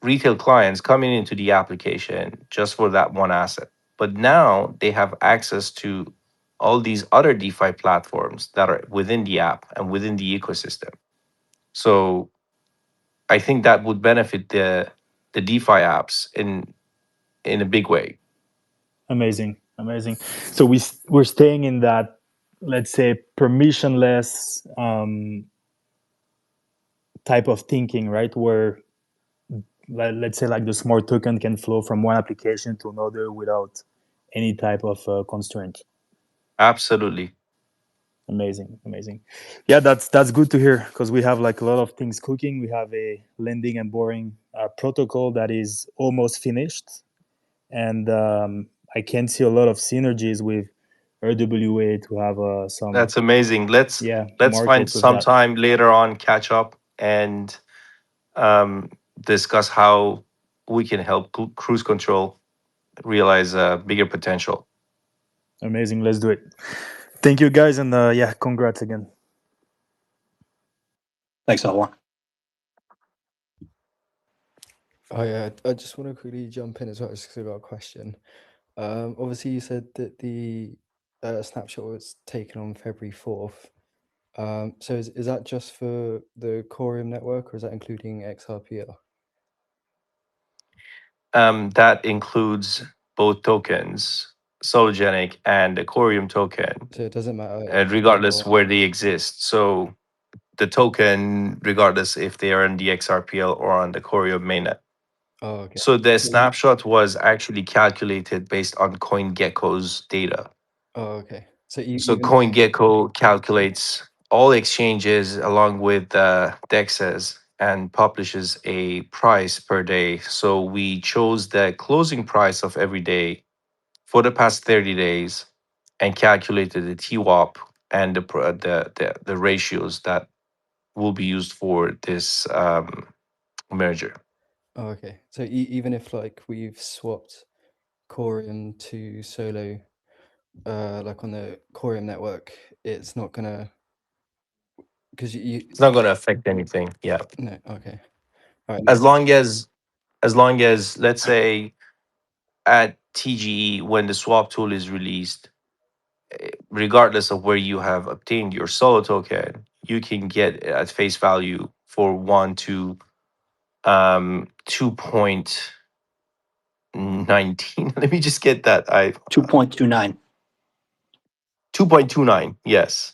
retail clients coming into the application just for that one asset. But now they have access to all these other DeFi platforms that are within the app and within the ecosystem. So I think that would benefit the DeFi apps in a big way. Amazing. So we're staying in that, let's say, permissionless type of thinking, right? Where let's say like the smart token can flow from one application to another without any type of constraint. Absolutely. Amazing. Yeah, that's good to hear because we have like a lot of things cooking. We have a lending and borrowing protocol that is almost finished, and I can see a lot of synergies with RWA to have some That's amazing. Let's find market with some that. time later on, catch up and discuss how we can help Cruise Control realize bigger potential. Amazing. Let's do it. Thank you, guys, and congrats again. Thanks, L1. Oh yeah, I just want to quickly jump in as well, just 'cause I got a question. Obviously, you said that the snapshot was taken on February 4th. So is that just for the Coreum network, or is that including XRPL? That includes both tokens, Sologenic and the Coreum token, So it doesn't matter regardless for, where they exist. So the token, regardless if they are on the XRPL or on the Coreum mainnet. oh, okay. So the snapshot was actually calculated based on CoinGecko's data. Oh, okay. So So even if, CoinGecko calculates all exchanges along with DEXs and publishes a price per day. So we chose the closing price of every day for the past 30 days and calculated the TWAP and the ratios that will be used for this merger. oh, okay. So even if like we've swapped Coreum to Solo, like on the Coreum network, it's not gonna, because you It's not going to affect anything. Yeah. no, okay. All right. As long as let's say at TGE when the swap tool is released, regardless of where you have obtained your solo token, you can get it at face value for 2.19. Let me just get that. 2.29. 2.29. Yes.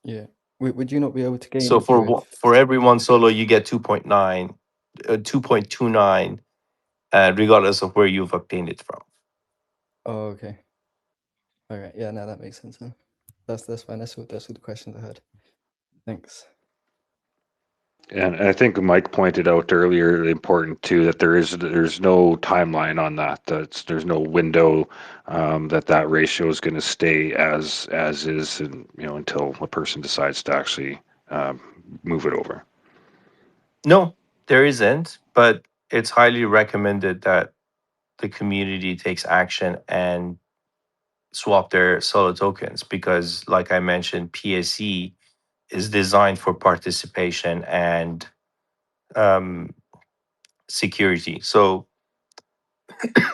Yeah. Would you not be able to gain So it with? for every one solo, you get 2.29, regardless of where you've obtained it from. Oh, okay. All right. Yeah. No, that makes sense. Then. That's fine. That's all the questions I had. Thanks. And I think Mike pointed out earlier, important too, that there's no timeline on that. There's no window that ratio is going to stay as is, and until a person decides to actually move it over. No, there isn't, but it's highly recommended that the community takes action and swap their solo tokens because, like I mentioned, PSE is designed for participation and um, security. So,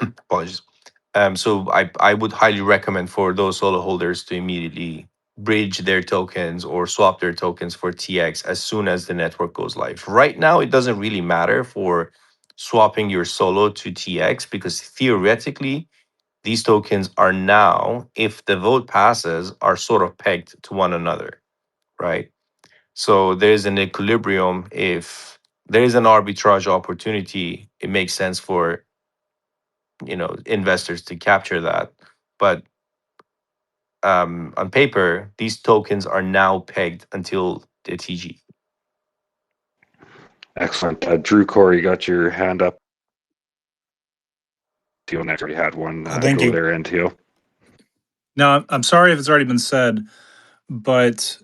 apologies. So I would highly recommend for those solo holders to immediately bridge their tokens or swap their tokens for TX as soon as the network goes live. Right now, it doesn't really matter for swapping your solo to TX because theoretically, these tokens are now, if the vote passes, are sort of pegged to one another, right? So there's an equilibrium. If there is an arbitrage opportunity, it makes sense for investors to capture that. But on paper, these tokens are now pegged until the TG. Excellent. Drew Corey, you got your hand up. Teal next already had one. Thank Go you. there, NTO. Now, I'm sorry if it's already been said, but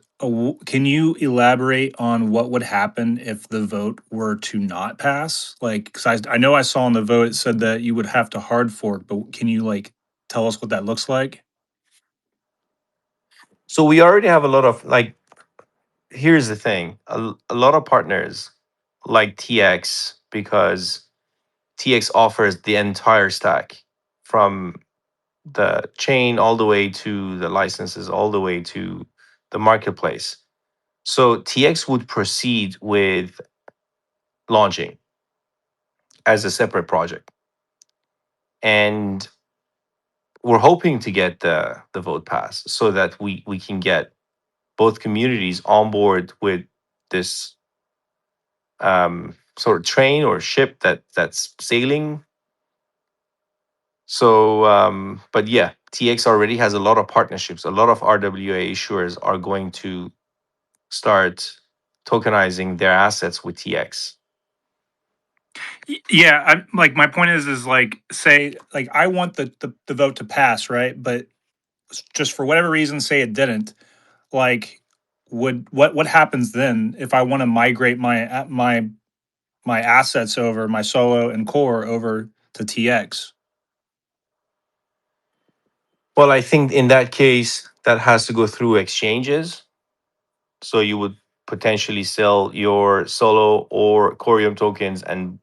can you elaborate on what would happen if the vote were to not pass? Like, because I know I saw in the vote it said that you would have to hard fork, but can you tell us what that looks like? So we already have a lot of here's the thing, a lot of partners like TX because TX offers the entire stack from the chain all the way to the licenses, all the way to the marketplace. So TX would proceed with launching as a separate project. And we're hoping to get the vote passed so that we can get both communities on board with this sort of train or ship that's sailing. So, but yeah, TX already has a lot of partnerships. A lot of RWA issuers are going to start tokenizing their assets with TX. Yeah, I'm my point is say I want the vote to pass, right? But just for whatever reason, say it didn't. Like, what happens then if I want to migrate my assets over my solo and core over to TX? Well, I think in that case, that has to go through exchanges. So you would potentially sell your Solo or Coreum tokens and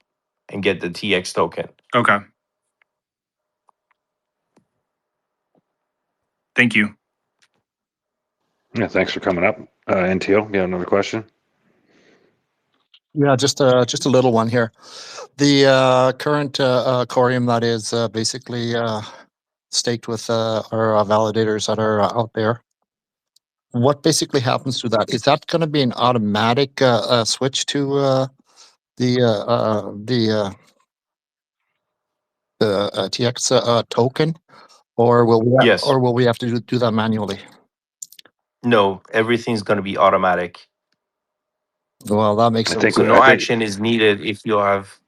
get the TX token. Okay. Thank you. Yeah, thanks for coming up. NTO, you have another question? Yeah, just a little one here. The current Coreum that is basically staked with our validators that are out there. What basically happens to that? Is that going to be an automatic switch to the TX token, or Yes. will we have to do that manually? No, everything's going to be automatic. Well, that makes I it. think So no action is needed if you have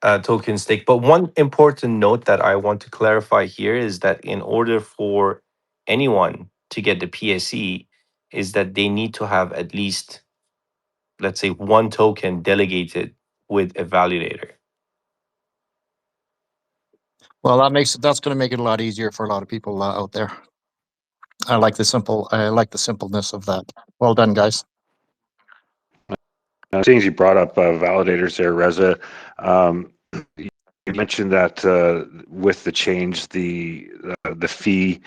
a token stake. But one important note that I want to clarify here is that in order for anyone to get the PSE, is that they need to have at least, let's say, one token delegated with a validator. Well, that's going to make it a lot easier for a lot of people out there. I like the simpleness of that. Well done, guys. Things you brought up validators there, Reza. You mentioned that with the change, the fee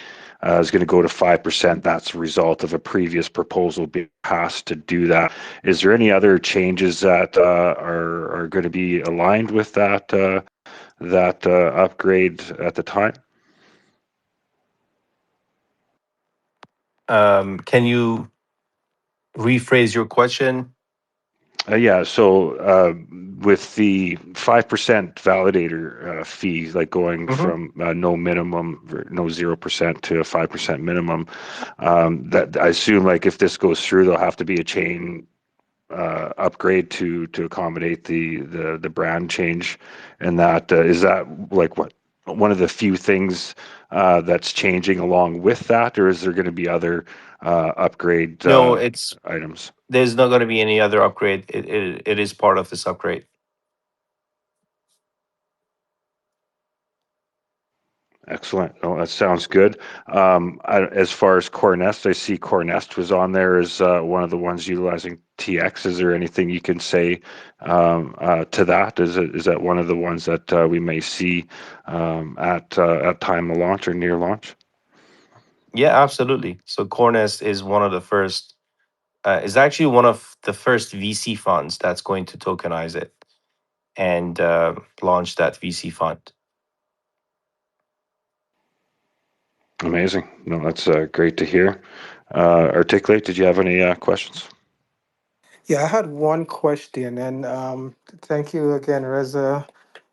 is going to go to 5%. That's a result of a previous proposal being passed to do that. Is there any other changes that are going to be aligned with that upgrade at the time? Can you rephrase your question? Yeah, so with the 5% validator fee, like going from no minimum, no 0% to a 5% minimum, that I assume like if this goes through, there'll have to be a chain upgrade to accommodate the brand change, and that is that like what one of the few things that's changing along with that, or is there going to be other upgrade No, items? there's not going to be any other upgrade. It is part of this upgrade. Excellent. Oh, that sounds good. As far as Core Nest, I see Core Nest was on there as one of the ones utilizing TX. Is there anything you can say to that? Is that one of the ones that we may see at time of launch or near launch? Yeah, absolutely. So Cornest is one of the first, is actually one of the first VC funds that's going to tokenize it and launch that VC fund. Amazing. No, that's great to hear. Articulate, did you have any questions? Yeah, I had one question, and thank you again, Reza,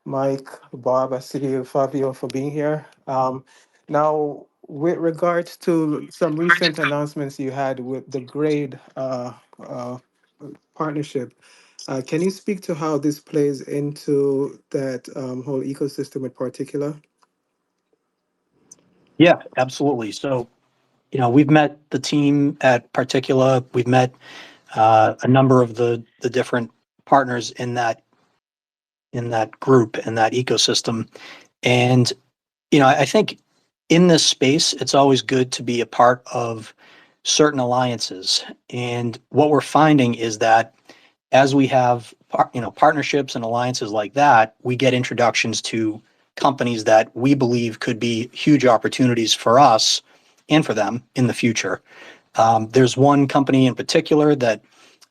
Mike, Bob, I see you, Fabio, for being here. Now, with regards to some recent announcements you had with the Grade partnership, can you speak to how this plays into that whole ecosystem in particular? Yeah, absolutely. So, we've met the team at Particula. We've met a number of the different partners in that group, in that ecosystem. And, I think in this space, it's always good to be a part of certain alliances. And what we're finding is that as we have, partnerships and alliances like that, we get introductions to companies that we believe could be huge opportunities for us and for them in the future. There's one company in particular that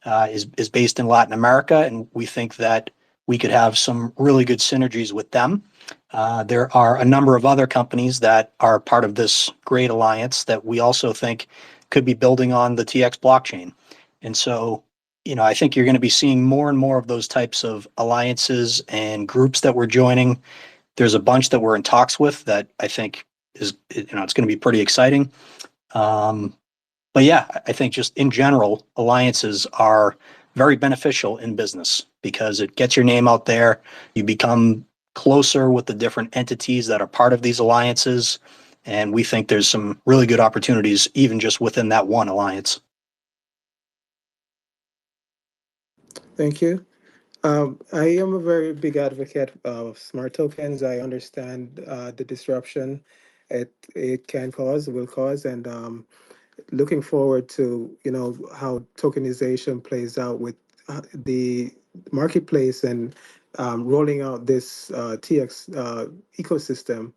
is based in Latin America, and we think that we could have some really good synergies with them. There are a number of other companies that are part of this great alliance that we also think could be building on the TX blockchain. And so, I think you're going to be seeing more and more of those types of alliances and groups that we're joining. There's a bunch that we're in talks with that I think is, it's going to be pretty exciting. But yeah, I think just in general, alliances are very beneficial in business because it gets your name out there. You become closer with the different entities that are part of these alliances. And we think there's some really good opportunities, even just within that one alliance. Thank you. I am a very big advocate of smart tokens. I understand the disruption it can cause, will cause, and looking forward to how tokenization plays out with the marketplace and rolling out this TX ecosystem.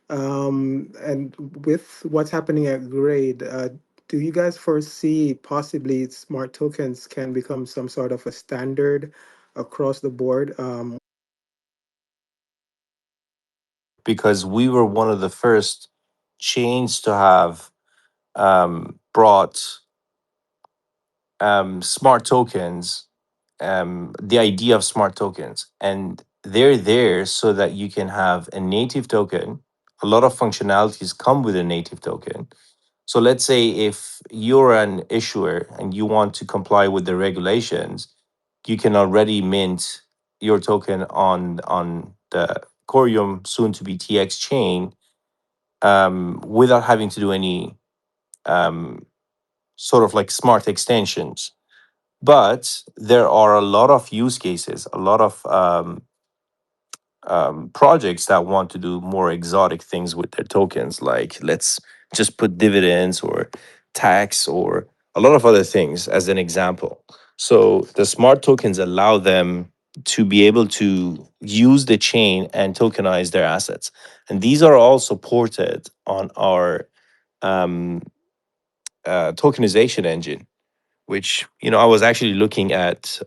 And with what's happening at Grade, do you guys foresee possibly smart tokens can become some sort of a standard across the board? Because we were one of the first chains to have brought smart tokens, the idea of smart tokens. And they're there so that you can have a native token. A lot of functionalities come with a native token. So let's say if you're an issuer and you want to comply with the regulations, you can already mint your token on the Coreum, soon to be TX chain, without having to do any um, sort of like smart extensions. But there are a lot of use cases, a lot of projects that want to do more exotic things with their tokens, like let's just put dividends or tax or a lot of other things as an example. So the smart tokens allow them to be able to use the chain and tokenize their assets. And these are all supported on our um, tokenization engine, which I was actually looking at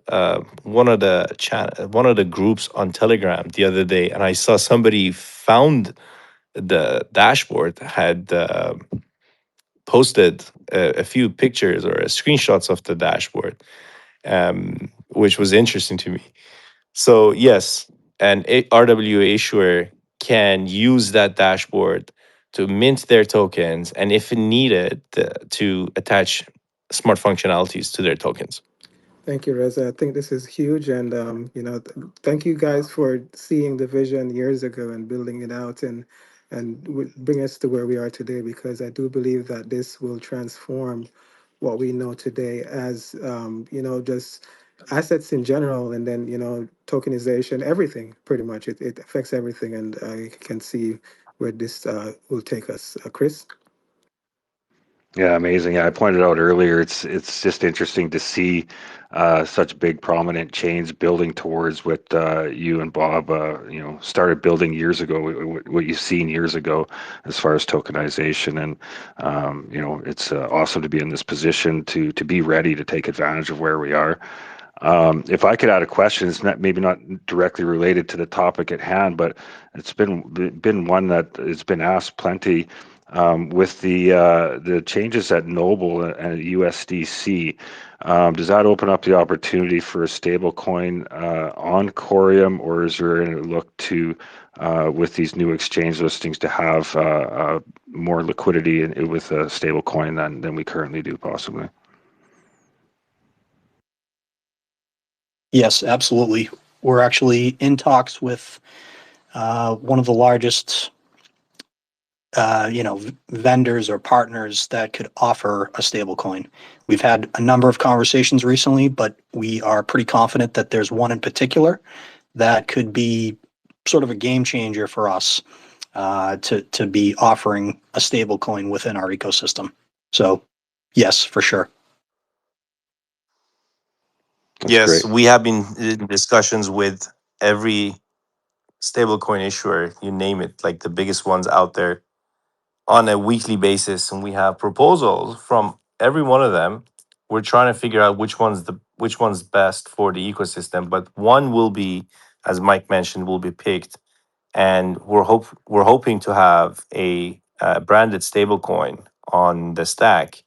one of the groups on Telegram the other day, and I saw somebody found the dashboard had posted a few pictures or screenshots of the dashboard, which was interesting to me. So yes, an RWA issuer can use that dashboard to mint their tokens, and if needed, to attach smart functionalities to their tokens. Thank you, Reza. I think this is huge, and thank you guys for seeing the vision years ago and building it out, and bring us to where we are today. Because I do believe that this will transform what we know today as just assets in general, and then tokenization, everything pretty much. It affects everything, and I can see where this will take us. Chris. Yeah, amazing. Yeah, I pointed out earlier, it's just interesting to see such big prominent chains building towards what you and Bob started building years ago, what you've seen years ago as far as tokenization. And it's awesome to be in this position to be ready to take advantage of where we are. If I could add a question, it's maybe not directly related to the topic at hand, but it's been one that has been asked plenty, with the changes at Noble and USDC. Does that open up the opportunity for a stable coin on Coreum, or is there a look to with these new exchange listings to have more liquidity with a stable coin than we currently do, possibly? Yes, absolutely. We're actually in talks with one of the largest, vendors or partners that could offer a stable coin. We've had a number of conversations recently, but we are pretty confident that there's one in particular that could be sort of a game changer for us to be offering a stable coin within our ecosystem. So, yes, for sure. That's Yes, great. we have been in discussions with every stablecoin issuer, you name it, like the biggest ones out there, on a weekly basis, and we have proposals from every one of them. We're trying to figure out which one's best for the ecosystem, but one will be, as Mike mentioned, will be picked, and we're hoping to have a branded stablecoin on the stack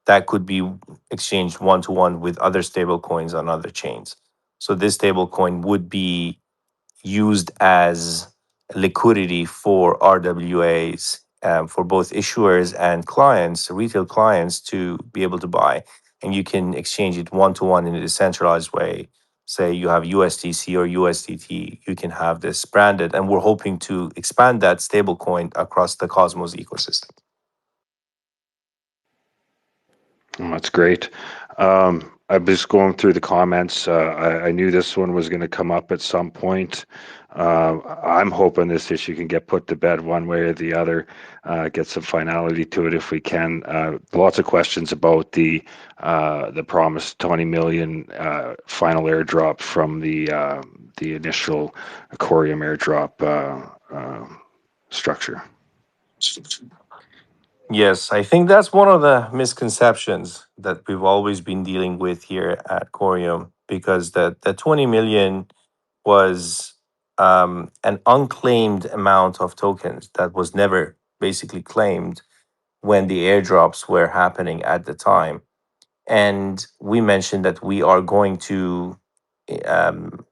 that could be exchanged one to one with other stablecoins on other chains. So this stablecoin would be used as liquidity for RWAs, for both issuers and clients, retail clients, to be able to buy. And you can exchange it one to one in a decentralized way. Say you have USDC or USDT, you can have this branded. And we're hoping to expand that stablecoin across the Cosmos ecosystem. Oh, that's great. I'm just going through the comments. I knew this one was going to come up at some point. I'm hoping this issue can get put to bed one way or the other, get some finality to it if we can. Lots of questions about the promised 20 million final airdrop from the initial Coreum airdrop structure. Yes, I think that's one of the misconceptions that we've always been dealing with here at Corium, because the 20 million was an unclaimed amount of tokens that was never basically claimed when the airdrops were happening at the time. And we mentioned that we are going to um,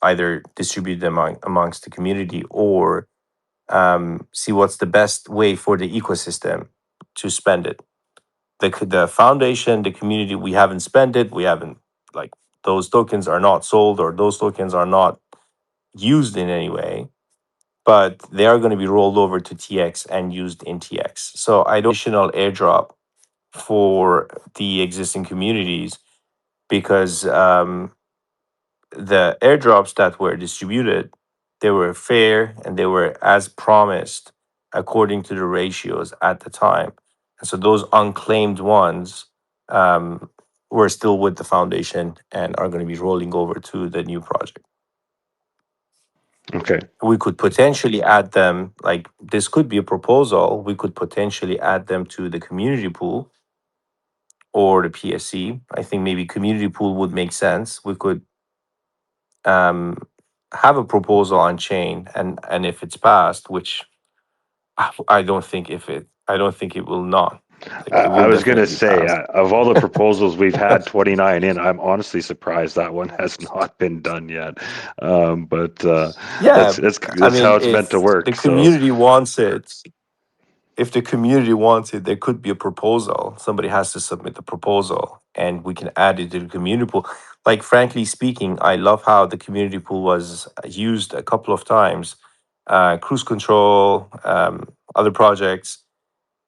either distribute them amongst the community or see what's the best way for the ecosystem to spend it. The foundation, the community, we haven't spent it. We haven't, like, those tokens are not sold or those tokens are not used in any way, but they are going to be rolled over to TX and used in TX. So I don't additional airdrop for the existing communities, because the airdrops that were distributed, they were fair and they were as promised according to the ratios at the time. And so those unclaimed ones were still with the foundation and are going to be rolling over to the new project. Okay. We could potentially add them, like, this could be a proposal. We could potentially add them to the community pool or the PSC. I think maybe community pool would make sense. We could have a proposal on chain, and if it's passed, which I don't think I don't think it will not. Like, it I will was going to definitely say, pass. of all the proposals we've had 29 in, I'm honestly surprised that one has not been done yet. But Yeah, I that's how mean, it's meant to if the work. So community wants it, if the community wants it, there could be a proposal. Somebody has to submit the proposal, and we can add it to the community pool. Like, frankly speaking, I love how the community pool was used a couple of times. Cruise control, other projects,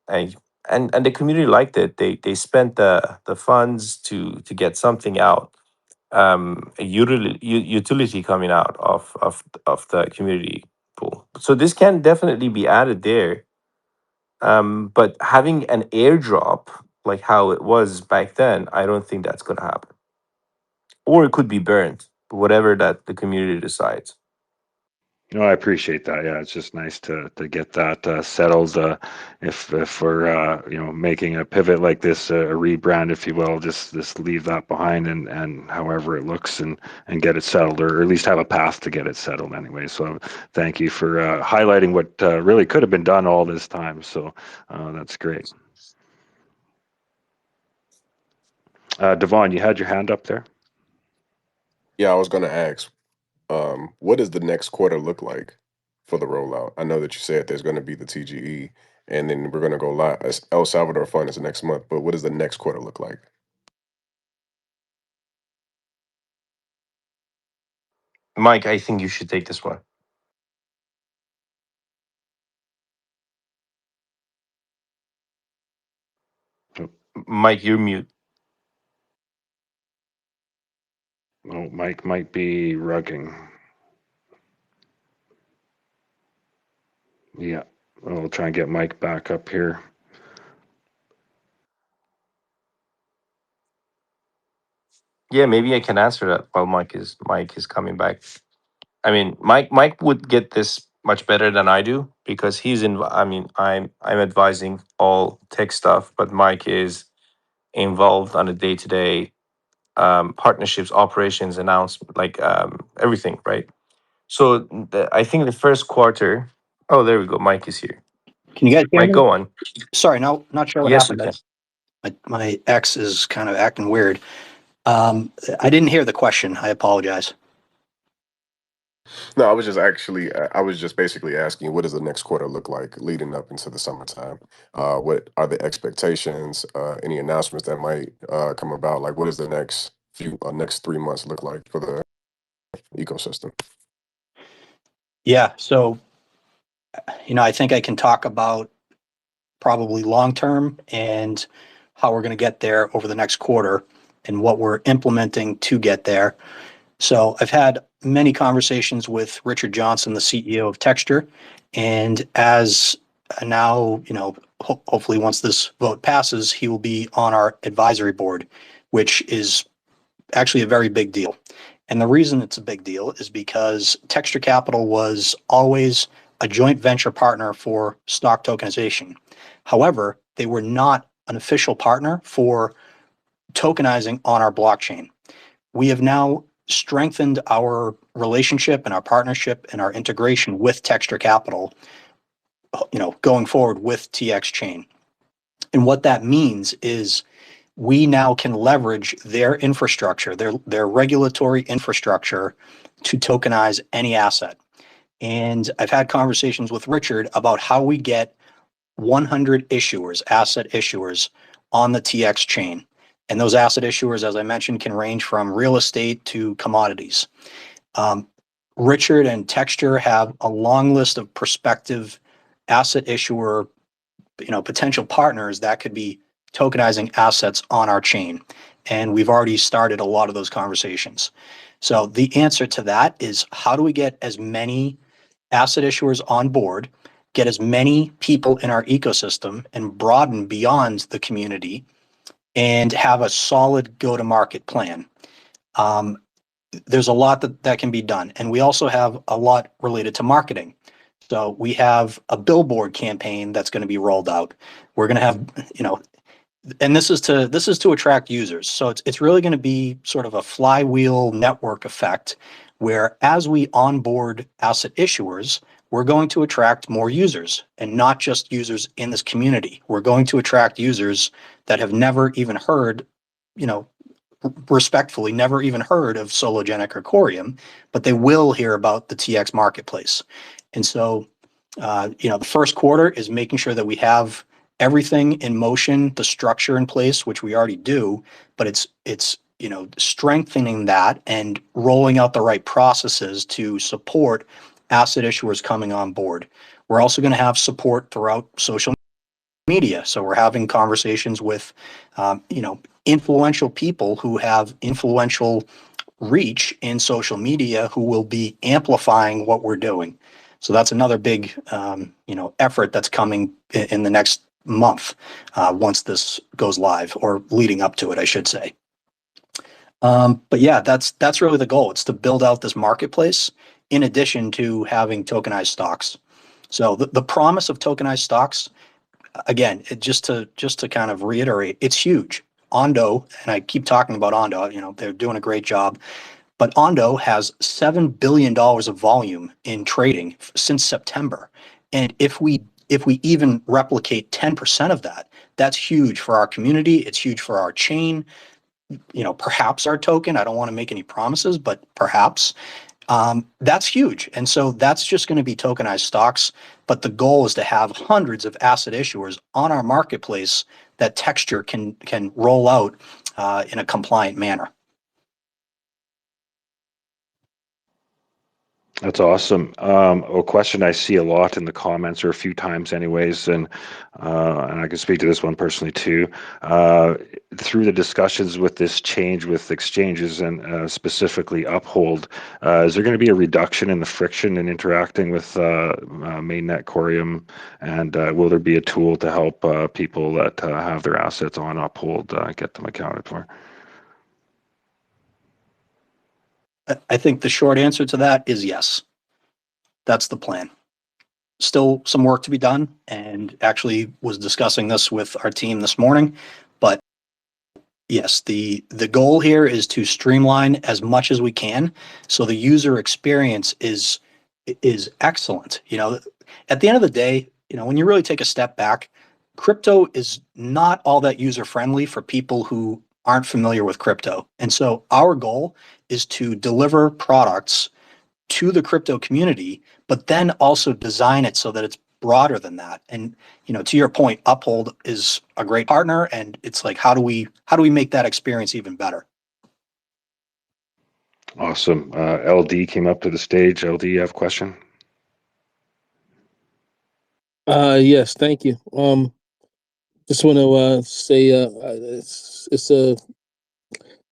and and the community liked it. They spent the funds to get something out, a utility coming out of the community pool. So this can definitely be added there. But having an airdrop like how it was back then, I don't think that's going to happen. Or it could be burned, whatever that the community decides. no, I appreciate that. Yeah, it's just nice to get that settled. If we're making a pivot like this, a rebrand, if you will, just leave that behind and however it looks and get it settled, or at least have a path to get it settled anyway. So thank you for highlighting what really could have been done all this time. So that's great. Devon, you had your hand up there. Yeah, I was going to ask, what does the next quarter look like for the rollout? I know that you said there's going to be the TGE, and then we're going to go live. El Salvador Fund is next month, but what does the next quarter look like? Mike, I think you should take this one. Mike, you're mute. Oh, Mike might be rugging. Yeah, we'll try and get Mike back up here. Yeah, maybe I can answer that while Mike is coming back. I mean, Mike would get this much better than I do, because he's in. I mean, I'm advising all tech stuff, but Mike is involved on a day-to-day partnerships, operations, announcement, like everything, right? So I think the first quarter. Oh, there we go. Mike is here. Can you guys hear Mike, me? go on. Sorry, no, not sure what Yes, you happened. can. My X is kind of acting weird. I didn't hear the question. I apologize. No, I was just basically asking, what does the next quarter look like leading up into the summertime? What are the expectations? Any announcements that might come about? Like, what does the next 3 months look like for the ecosystem? Yeah, so I think I can talk about probably long term and how we're going to get there over the next quarter and what we're implementing to get there. So I've had many conversations with Richard Johnson, the CEO of Texture, and as now, hopefully once this vote passes, he will be on our advisory board, which is actually a very big deal. And the reason it's a big deal is because Texture Capital was always a joint venture partner for stock tokenization. However, they were not an official partner for tokenizing on our blockchain. We have now strengthened our relationship and our partnership and our integration with Texture Capital, going forward with TX Chain. And what that means is we now can leverage their infrastructure, their regulatory infrastructure, to tokenize any asset. And I've had conversations with Richard about how we get 100 issuers, asset issuers, on the TX chain. And those asset issuers, as I mentioned, can range from real estate to commodities. Richard and Texture have a long list of prospective asset issuer, potential partners that could be tokenizing assets on our chain. And we've already started a lot of those conversations. So the answer to that is, how do we get as many asset issuers on board, get as many people in our ecosystem, and broaden beyond the community, and have a solid go-to-market plan? There's a lot that can be done. And we also have a lot related to marketing. So we have a billboard campaign that's going to be rolled out. We're going to have, and this is to attract users. So it's really going to be sort of a flywheel network effect, where as we onboard asset issuers, we're going to attract more users, and not just users in this community. We're going to attract users that have never even heard, respectfully, never even heard of Sologenic or Coreum, but they will hear about the TX marketplace. And so, the first quarter is making sure that we have everything in motion, the structure in place, which we already do, but it's strengthening that and rolling out the right processes to support asset issuers coming on board. We're also going to have support throughout social media. So we're having conversations with, influential people who have influential reach in social media, who will be amplifying what we're doing. So that's another big, effort that's coming in the next month, once this goes live, or leading up to it, I should say. But yeah, that's really the goal. It's to build out this marketplace in addition to having tokenized stocks. So the promise of tokenized stocks, again, just to kind of reiterate, it's huge. Ondo, and I keep talking about Ondo, they're doing a great job, but Ondo has $7 billion of volume in trading since September. And if we even replicate 10% of that, that's huge for our community. It's huge for our chain, perhaps our token. I don't want to make any promises, but perhaps. That's huge. And so that's just going to be tokenized stocks. But the goal is to have hundreds of asset issuers on our marketplace that Texture can roll out in a compliant manner. That's awesome. A question I see a lot in the comments, or a few times anyways, and I can speak to this one personally too. Through the discussions with this change with exchanges, and specifically Uphold, is there going to be a reduction in the friction in interacting with mainnet Coreum, and will there be a tool to help people that have their assets on Uphold get them accounted for? I think the short answer to that is yes. That's the plan. Still some work to be done, and actually was discussing this with our team this morning. But yes, the goal here is to streamline as much as we can, so the user experience is excellent. At the end of the day, when you really take a step back, crypto is not all that user friendly for people who aren't familiar with crypto. And so our goal is to deliver products to the crypto community, but then also design it so that it's broader than that. And to your point, Uphold is a great partner, and it's like, how do we make that experience even better? Awesome. LD came up to the stage. LD, you have a question? Yes, thank you. Just want to say it's a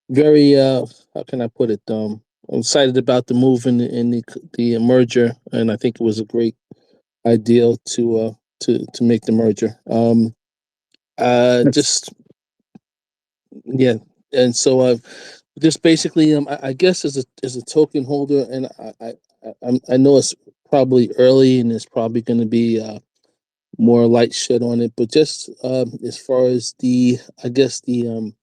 very how can I put it? I'm excited about the move in the merger, and I think it was a great idea to make the merger. Just yeah, and so just basically, I guess as a token holder, and I know it's probably early, and there's probably going to be more light shed on it. But just as far as I guess the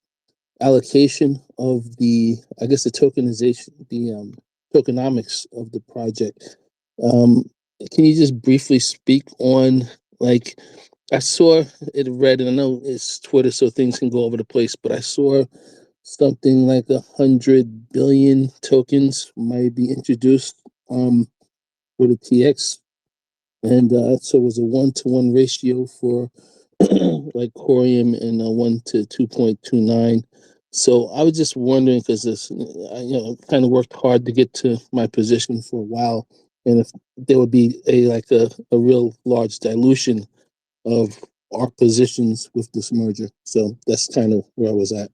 allocation of the tokenization, the tokenomics of the project. Can you just briefly speak on, like, I saw it read, and I know it's Twitter, so things can go over the place, but I saw something like 100 billion tokens might be introduced for the TX, and so it was a 1-to-1 ratio for like Coreum, and 1 to 2.29. So I was just wondering, because this, kind of worked hard to get to my position for a while, and if there would be a real large dilution of our positions with this merger. So that's kind of where I was at.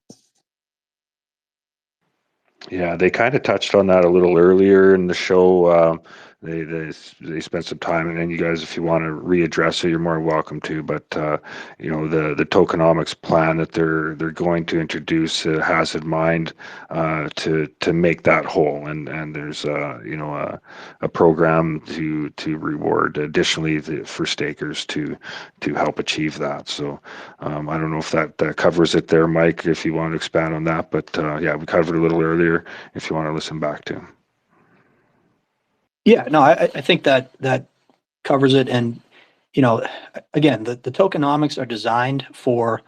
Yeah, they kind of touched on that a little earlier in the show. They spent some time, and then you guys, if you want to readdress it, you're more welcome to. But the tokenomics plan that they're going to introduce has in mind to make that whole, and there's a program to reward additionally for stakers to help achieve that. So I don't know if that covers it there, Mike. If you want to expand on that, but yeah, we covered it a little earlier. If you want to listen back to. Yeah, no, I think that covers it. And, again, the tokenomics are designed for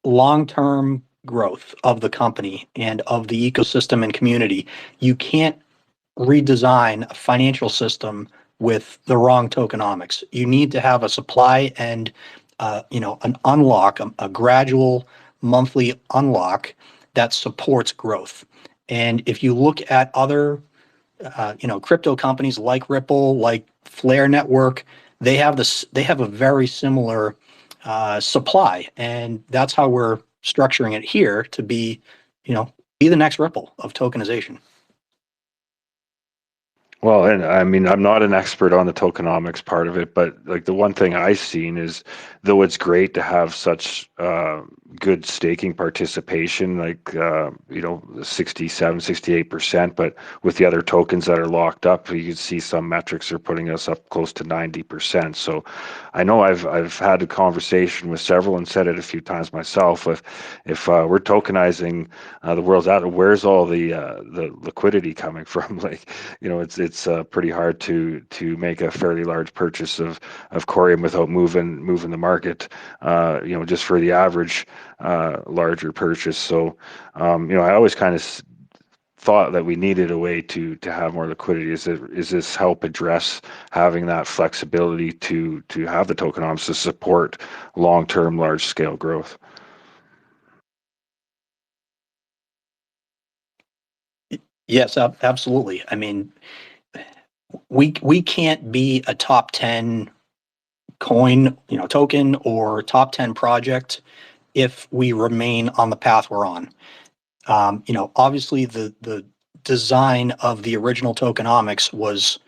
long-term growth of the company and of the ecosystem and community. You can't redesign a financial system with the wrong tokenomics. You need to have a supply and, an unlock, a gradual monthly unlock that supports growth. And if you look at other crypto companies like Ripple, like Flare Network, they have a very similar supply, and that's how we're structuring it here to be the next Ripple of tokenization. Well, and I mean, I'm not an expert on the tokenomics part of it, but like the one thing I've seen is, though it's great to have such good staking participation, like 67, 68%, but with the other tokens that are locked up, you can see some metrics are putting us up close to 90%. So I know I've had a conversation with several and said it a few times myself. If we're tokenizing the world's out, where's all the liquidity coming from? Like, it's pretty hard to make a fairly large purchase of Coreum without moving the market, just for the average larger purchase. So I always kind of thought that we needed a way to have more liquidity. Is this help address having that flexibility to have the tokenomics to support long-term large scale growth? Yes, absolutely. I mean, we can't be a top 10 coin, token, or top 10 project if we remain on the path we're on. Obviously the design of the original tokenomics was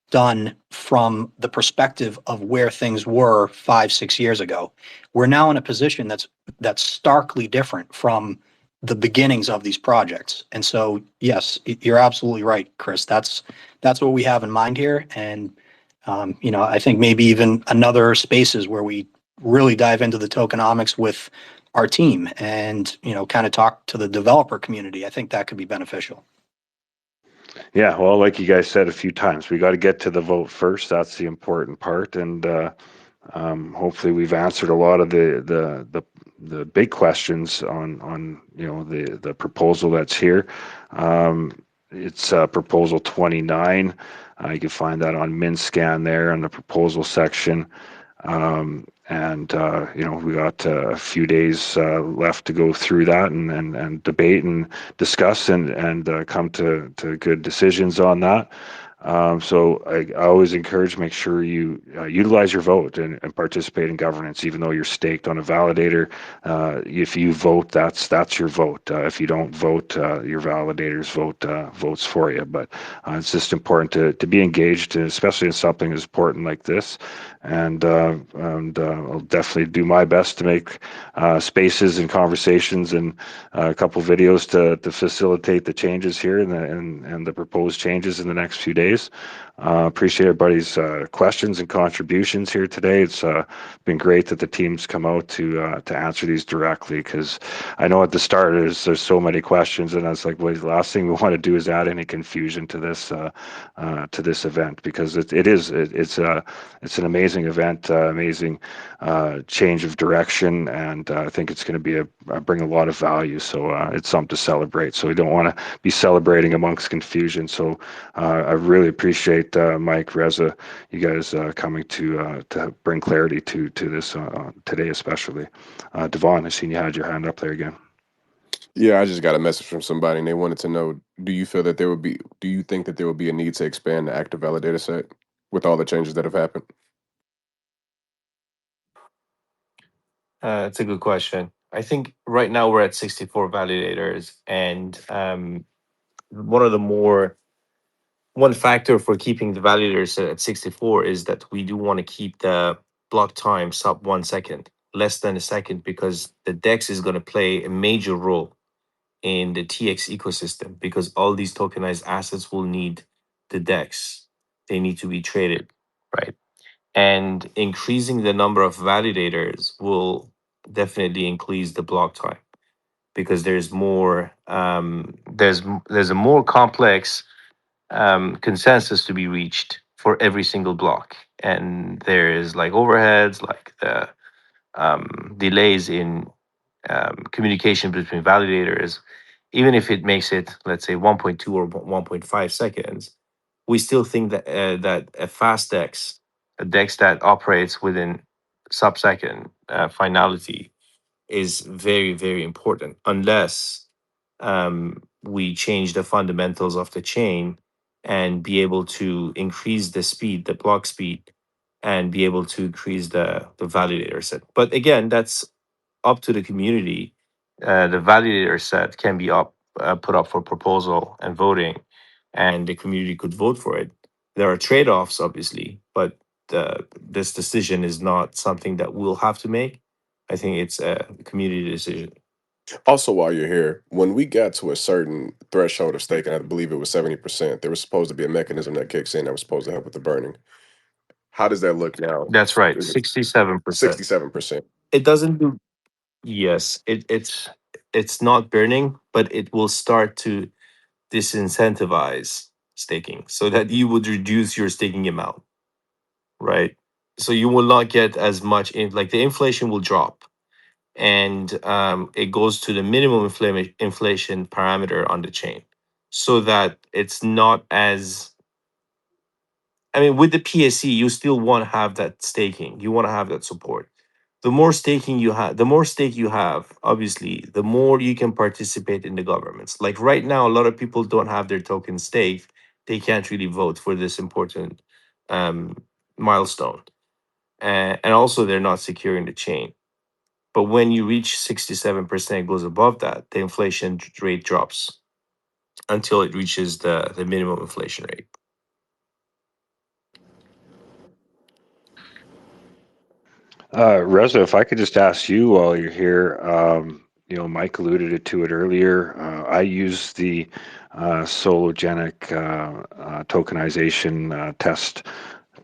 done from the perspective of where things were 5-6 years ago. We're now in a position that's starkly different from the beginnings of these projects. And so, yes, you're absolutely right, Chris. That's what we have in mind here. And I think maybe even another spaces where we really dive into the tokenomics with our team and kind of talk to the developer community. I think that could be beneficial. Yeah, well, like you guys said a few times, we got to get to the vote first. That's the important part, and hopefully we've answered a lot of the big questions on the proposal that's here. It's proposal 29. You can find that on MinScan there in the proposal section. We got a few days left to go through that and debate and discuss and come to good decisions on that. So I always encourage, make sure you utilize your vote and participate in governance, even though you're staked on a validator. If you vote, that's your vote. If you don't vote, your validator's votes for you. But it's just important to be engaged, especially in something as important like this. And I'll definitely do my best to make spaces and conversations and a couple videos to facilitate the changes here and the proposed changes in the next few days. days. Appreciate everybody's questions and contributions here today. It's been great that the teams come out to answer these directly, because I know at the start there's so many questions, and I was like, well, the last thing we want to do is add any confusion to this event, because it's an amazing event, amazing change of direction, and I think it's going to bring a lot of value. So it's something to celebrate. So we don't want to be celebrating amongst confusion. So I really appreciate Mike, Reza, you guys coming to bring clarity to this today, especially. Devon, I seen you had your hand up there again. Yeah, I just got a message from somebody, and they wanted to know: do you feel that do you think that there would be a need to expand the active validator set with all the changes that have happened? It's a good question. I think right now we're at 64 validators, and one of the more one factor for keeping the validators at 64 is that we do want to keep the block time sub 1 second, less than a second, because the DEX is going to play a major role in the TX ecosystem, because all these tokenized assets will need the DEX. They need to be traded, right? And increasing the number of validators will definitely increase the block time, because there's more there's a more complex consensus to be reached for every single block, and there is like overheads, like the delays in communication between validators. Even if it makes it, let's say, 1.2 or 1.5 seconds, we still think that that a fast DEX, a DEX that operates within sub-second finality, is very, very important, unless we change the fundamentals of the chain and be able to increase the speed, the block speed, and be able to increase the validator set. But again, that's up to the community. The validator set can be put up for proposal and voting, and the community could vote for it. There are trade-offs, obviously, but this decision is not something that we'll have to make. I think it's a community decision. Also, while you're here, when we got to a certain threshold of staking, I believe it was 70%, there was supposed to be a mechanism that kicks in that was supposed to help with the burning. How does that look now? That's right, Is it 67%. 67%? It doesn't do. Yes, it's not burning, but it will start to disincentivize staking, so that you would reduce your staking amount, right? So you will not get as much in, like the inflation will drop, and it goes to the minimum inflation parameter on the chain, so that it's not as, I mean, with the PSE, you still want to have that staking. You want to have that support. The more staking you have, the more stake you have, obviously, the more you can participate in the governments. Like right now, a lot of people don't have their token staked. They can't really vote for this important um, milestone. And also, they're not securing the chain. But when you reach 67%, goes above that, the inflation rate drops until it reaches the minimum inflation rate. Reza, if I could just ask you while you're here, Mike alluded to it earlier. I use the Sologenic tokenization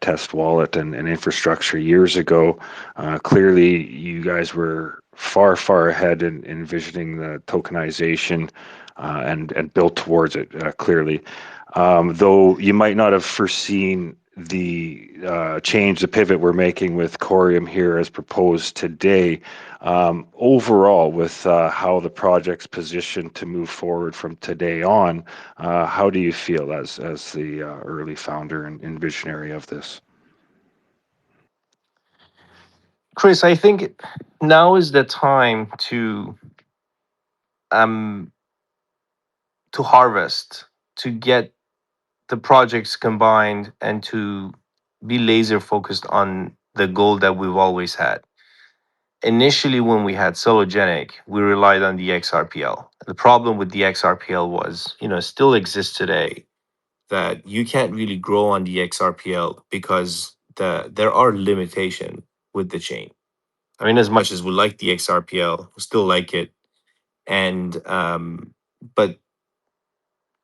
test wallet and infrastructure years ago. Clearly, you guys were far ahead in envisioning the tokenization and built towards it, clearly. Though you might not have foreseen the change, the pivot we're making with Coreum here as proposed today. Overall, with how the project's positioned to move forward from today on, how do you feel as the early founder and visionary of this? Chris, I think now is the time um to harvest, to get the projects combined, and to be laser focused on the goal that we've always had. Initially, when we had Sologenic, we relied on the XRPL. The problem with the XRPL was, still exists today, that you can't really grow on the XRPL because there are limitations with the chain. I mean, as much as we like the XRPL, we still like it. And but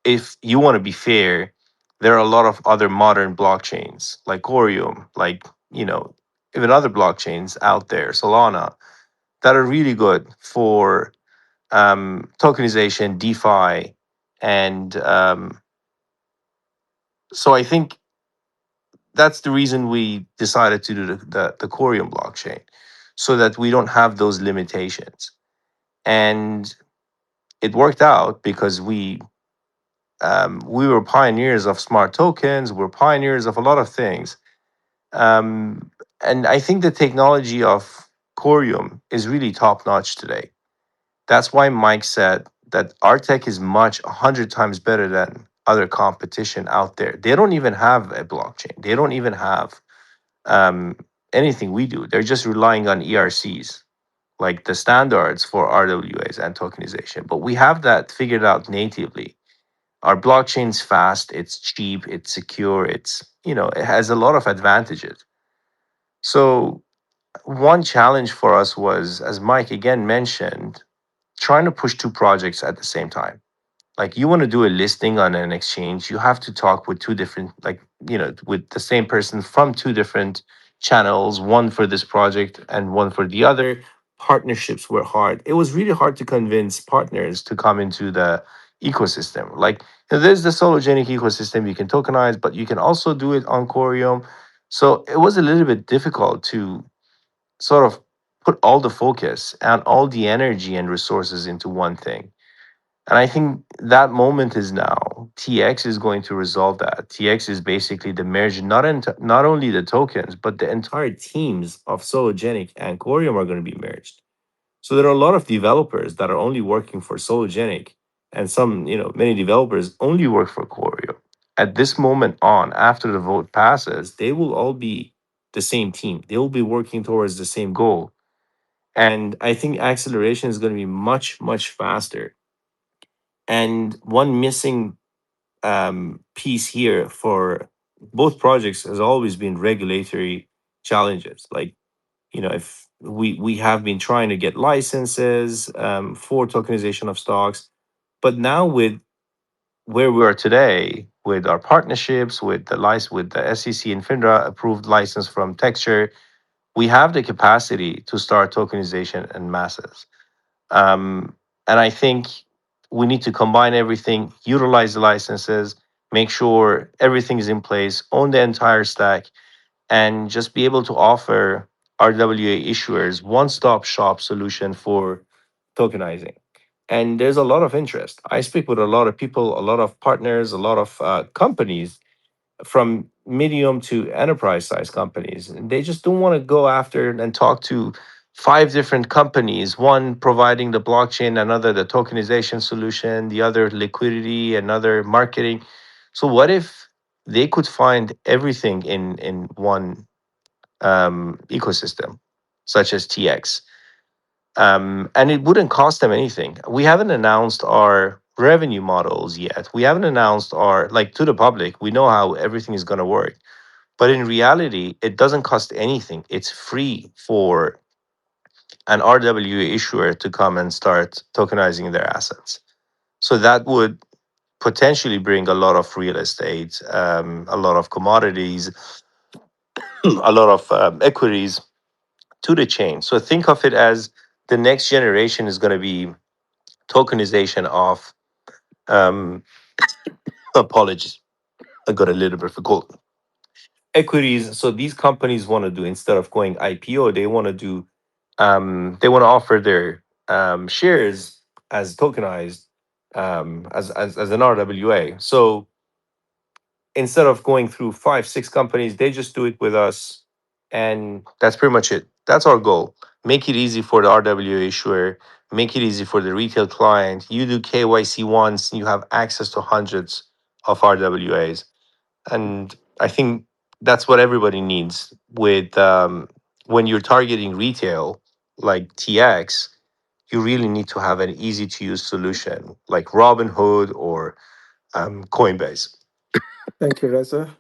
if you want to be fair, there are a lot of other modern blockchains like Coreum, like, you know, even other blockchains out there, Solana, that are really good for tokenization, DeFi, and so I think that's the reason we decided to do the Coreum blockchain, so that we don't have those limitations. And it worked out because we were pioneers of smart tokens. We're pioneers of a lot of things. And I think the technology of Corium is really top notch today. That's why Mike said that our tech is much 100 times better than other competition out there. They don't even have a blockchain. They don't even have um, anything we do. They're just relying on ERCs, like the standards for RWAs and tokenization. But we have that figured out natively. Our blockchain's fast, it's cheap, it's secure, it's, you know, it has a lot of advantages. So one challenge for us was, as Mike again mentioned, trying to push two projects at the same time. Like, you want to do a listing on an exchange, you have to talk with two different, like, you know, with the same person from two different channels, one for this project and one for the other. Partnerships were hard. It was really hard to convince partners to come into the ecosystem. Like, you know, there's the Sologenic ecosystem you can tokenize, but you can also do it on Corium. So it was a little bit difficult to sort of put all the focus and all the energy and resources into one thing. And I think that moment is now. TX is going to resolve that. TX is basically the merge, not only the tokens, but the entire teams of Sologenic and Coreum are going to be merged. So there are a lot of developers that are only working for Sologenic, and some, you know, many developers only work for Coreum. At this moment on, after the vote passes, they will all be the same team. They will be working towards the same goal. And I think acceleration is going to be much, much faster. And one missing piece here for both projects has always been regulatory challenges. Like, you know, if we have been trying to get licenses for tokenization of stocks, but now with where we are today, with our partnerships, with the license, with the SEC and FINRA approved license from Texture, we have the capacity to start tokenization in masses. And I think we need to combine everything, utilize the licenses, make sure everything is in place, own the entire stack, and just be able to offer RWA issuers one-stop shop solution for tokenizing. And there's a lot of interest. I speak with a lot of people, a lot of partners, a lot of companies from medium to enterprise size companies. And they just don't want to go after and talk to five different companies, one providing the blockchain, another the tokenization solution, the other liquidity, another marketing. So what if they could find everything in one ecosystem, such as TX? And it wouldn't cost them anything. We haven't announced our revenue models yet. We haven't announced our, like, to the public. We know how everything is going to work. But in reality, it doesn't cost anything. It's free for an RWA issuer to come and start tokenizing their assets. So that would potentially bring a lot of real estate, a lot of commodities, a lot of equities to the chain. So think of it as the next generation is going to be tokenization of, um, apologies, I got a little bit of a cold. Equities. So these companies want to do, instead of going IPO, they want to do, they want to offer their shares as tokenized, as an RWA. So instead of going through five, six companies, they just do it with us. And that's pretty much it. That's our goal. Make it easy for the RWA issuer, make it easy for the retail client. You do KYC once, you have access to hundreds of RWAs. And I think that's what everybody needs with, when you're targeting retail like TX, you really need to have an easy to use solution like Robinhood or Coinbase. Thank you, Reza.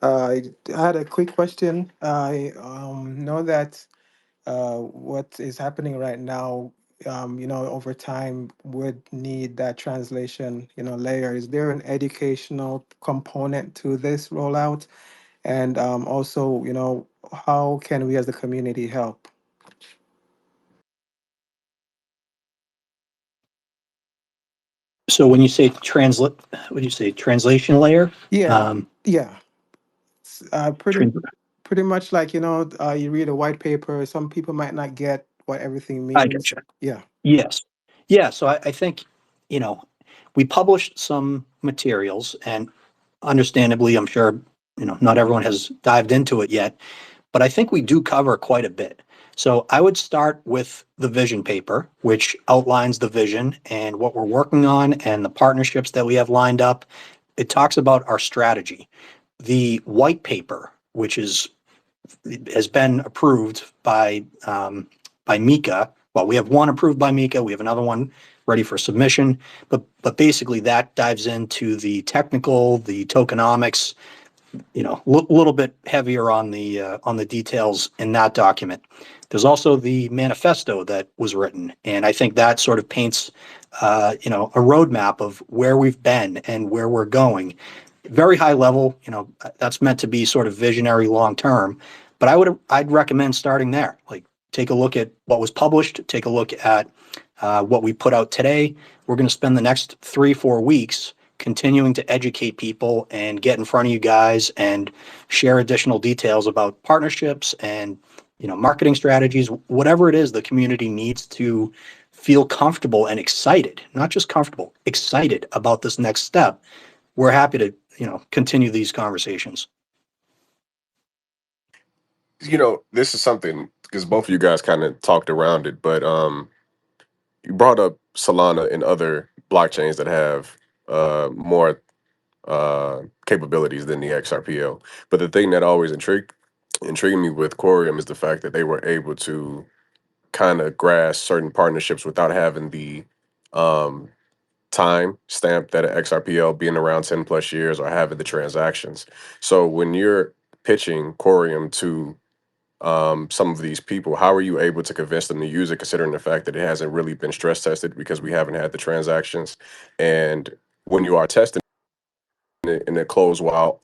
I had a quick question. I know that what is happening right now over time would need that translation, layer. Is there an educational component to this rollout? And also, how can we as the community help? So when you say what do you say, translation layer? Yeah, Um, yeah. Pretty trans- pretty much like, you read a white paper, some people might not get what everything I means. gotcha. Yeah. Yes. Yeah. So I think, you know, we published some materials, and understandably, I'm sure, not everyone has dived into it yet, but I think we do cover quite a bit. So I would start with the vision paper, which outlines the vision and what we're working on and the partnerships that we have lined up. It talks about our strategy. The white paper, which has been approved by Mika. Well, we have one approved by Mika. We have another one ready for submission. But basically, that dives into the technical, the tokenomics, little bit heavier on the details in that document. There's also the manifesto that was written, and I think that sort of paints, a roadmap of where we've been and where we're going. Very high level, that's meant to be sort of visionary long term, but I'd recommend starting there. Like, take a look at what was published, take a look at what we put out today. We're going to spend the next 3-4 weeks continuing to educate people and get in front of you guys and share additional details about partnerships and marketing strategies, whatever it is the community needs to feel comfortable and excited, not just comfortable, excited about this next step. We're happy to continue these conversations. This is something because both of you guys kind of talked around it, but you brought up Solana and other blockchains that have more capabilities than the XRPL. But the thing that always intrigued me with Coreum is the fact that they were able to kind of grasp certain partnerships without having the um, time stamp that an XRPL being around 10 plus years or having the transactions. So when you're pitching Coreum to some of these people, how are you able to convince them to use it, considering the fact that it hasn't really been stress tested because we haven't had the transactions? And when you are testing in a closed wall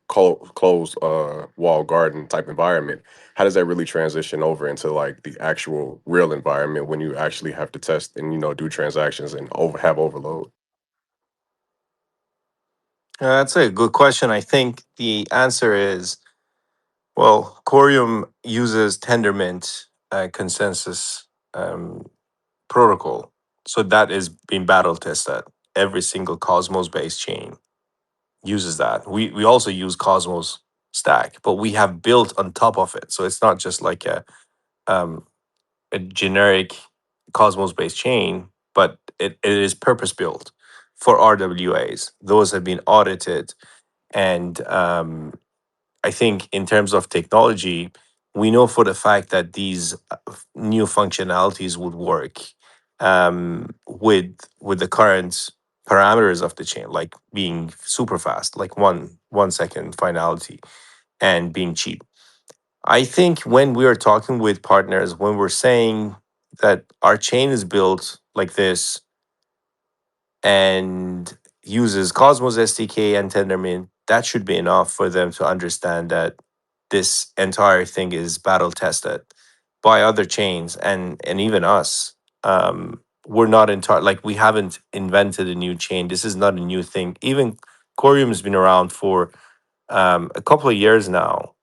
garden type environment, how does that really transition over into like the actual real environment when you actually have to test and do transactions and have overload? That's a good question. I think the answer is, well, Corium uses Tendermint consensus protocol. So that is being battle tested. Every single Cosmos based chain uses that. We also use Cosmos stack, but we have built on top of it. So it's not just like um, a generic Cosmos based chain, but it is purpose built for RWAs. Those have been audited. And I think in terms of technology, we know for the fact that these new functionalities would work with the current parameters of the chain, like being super fast, like 1 second finality, and being cheap. I think when we are talking with partners, when we're saying that our chain is built like this and uses Cosmos SDK and Tendermint, that should be enough for them to understand that this entire thing is battle tested by other chains and even us. We're not entire like we haven't invented a new chain. This is not a new thing. Even Corium has been around for a couple of years now.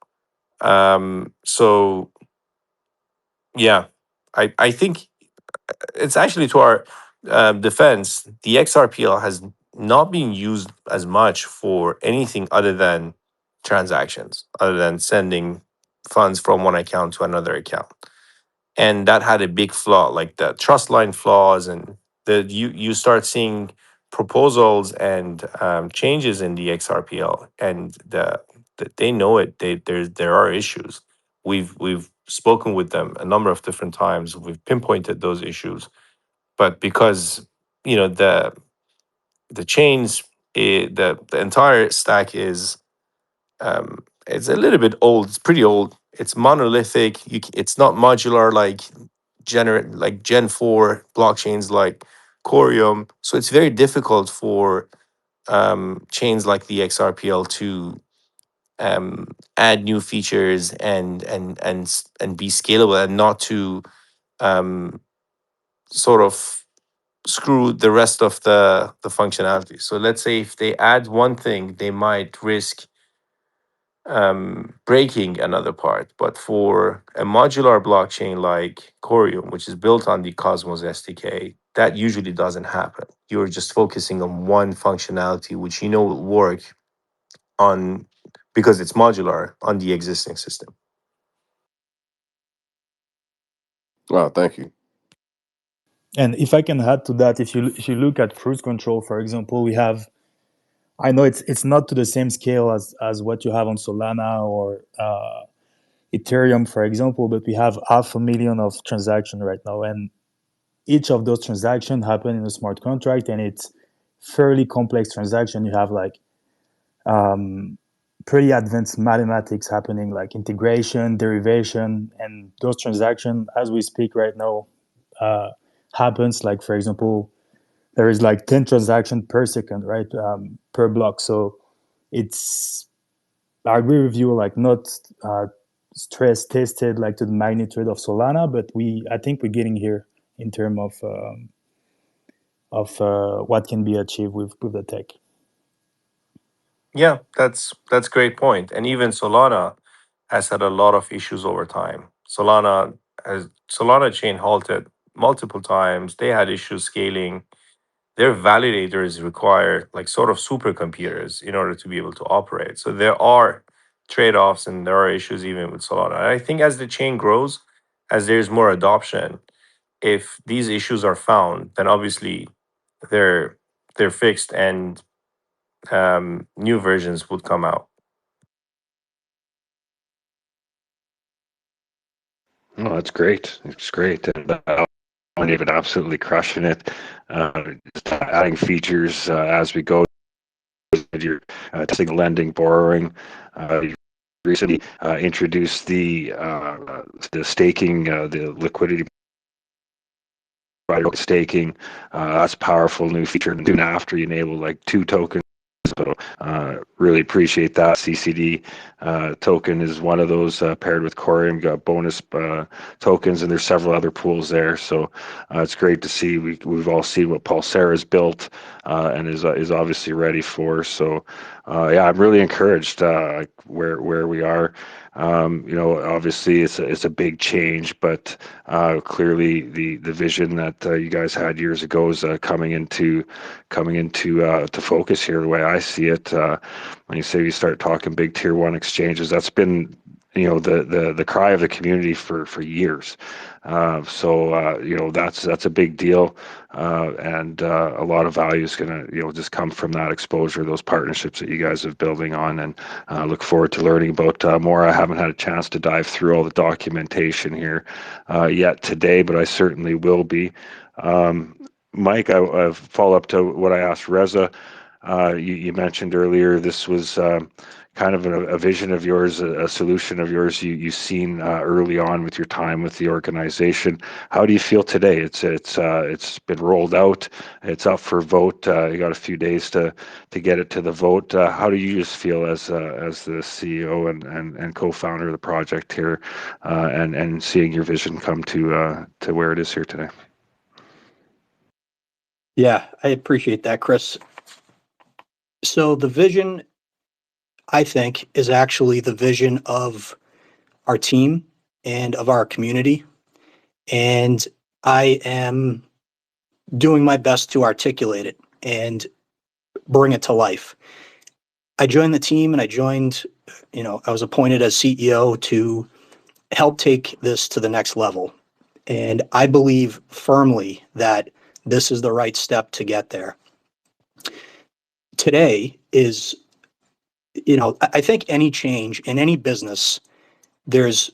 So yeah, I think it's actually to our defense, the XRPL has not been used as much for anything other than transactions, other than sending funds from one account to another account. And that had a big flaw, like the trust line flaws, and you start seeing proposals and changes in the XRPL, and they know it. There are issues. We've spoken with them a number of different times. We've pinpointed those issues, but because the chains, the entire stack is it's a little bit old. It's pretty old. It's monolithic. It's not modular like Gen 4 blockchains like Coreum. So it's very difficult for chains like the XRPL to add new features and be scalable and not to um, sort of screw the rest of the functionality. So let's say if they add one thing, they might risk breaking another part. But for a modular blockchain like Corium, which is built on the Cosmos SDK, that usually doesn't happen. You're just focusing on one functionality, which you know will work on because it's modular on the existing system. Wow, thank you. And if I can add to that, if you look at cruise control, for example, we have, I know it's not to the same scale as what you have on Solana or Ethereum, for example, but we have 500,000 of transactions right now, and each of those transactions happen in a smart contract, and it's fairly complex transaction. You have like pretty advanced mathematics happening, like integration, derivation, and those transactions, as we speak right now, happens like, for example, there is like 10 transactions per second, right, per block. So it's, I agree with you, like not stress tested like to the magnitude of Solana, but I think we're getting here in terms of what can be achieved with the tech. Yeah, that's great point. And even Solana has had a lot of issues over time. Solana chain halted multiple times. They had issues scaling. Their validators require like sort of supercomputers in order to be able to operate. So there are trade-offs and there are issues even with Solana. And I think as the chain grows, as there's more adoption, if these issues are found, then obviously they're fixed and new versions would come out. Oh, that's great. It's great. And David absolutely crushing it. Just adding features as we go. You're testing lending, borrowing. You recently introduced the staking, the liquidity staking. That's a powerful new feature. And soon after, you enable like 2 tokens. So really appreciate that. CCD token is one of those paired with Coreum. Got bonus tokens, and there's several other pools there. So it's great to see. We've all seen what Pulsara's built and is obviously ready for. So yeah, I'm really encouraged where we are. Obviously it's a big change, but clearly the vision that you guys had years ago is coming into to focus here. The way I see it, when you say you start talking big tier 1 exchanges, that's been the cry of the community for years. So that's a big deal, and a lot of value is going to just come from that exposure, those partnerships that you guys are building on, and look forward to learning about more. I haven't had a chance to dive through all the documentation here yet today, but I certainly will be. Mike, I follow up to what I asked Reza. You mentioned earlier this was kind of a vision of yours, a solution of yours you've seen early on with your time with the organization. How do you feel today? It's been rolled out. It's up for vote. You got a few days to get it to the vote. How do you just feel as the CEO and co-founder of the project here, and seeing your vision come to where it is here today? Yeah, I appreciate that, Chris. So the vision, I think, is actually the vision of our team and of our community. And I am doing my best to articulate it and bring it to life. I joined the team and I was appointed as CEO to help take this to the next level. And I believe firmly that this is the right step to get there. Today is, I think any change in any business, there's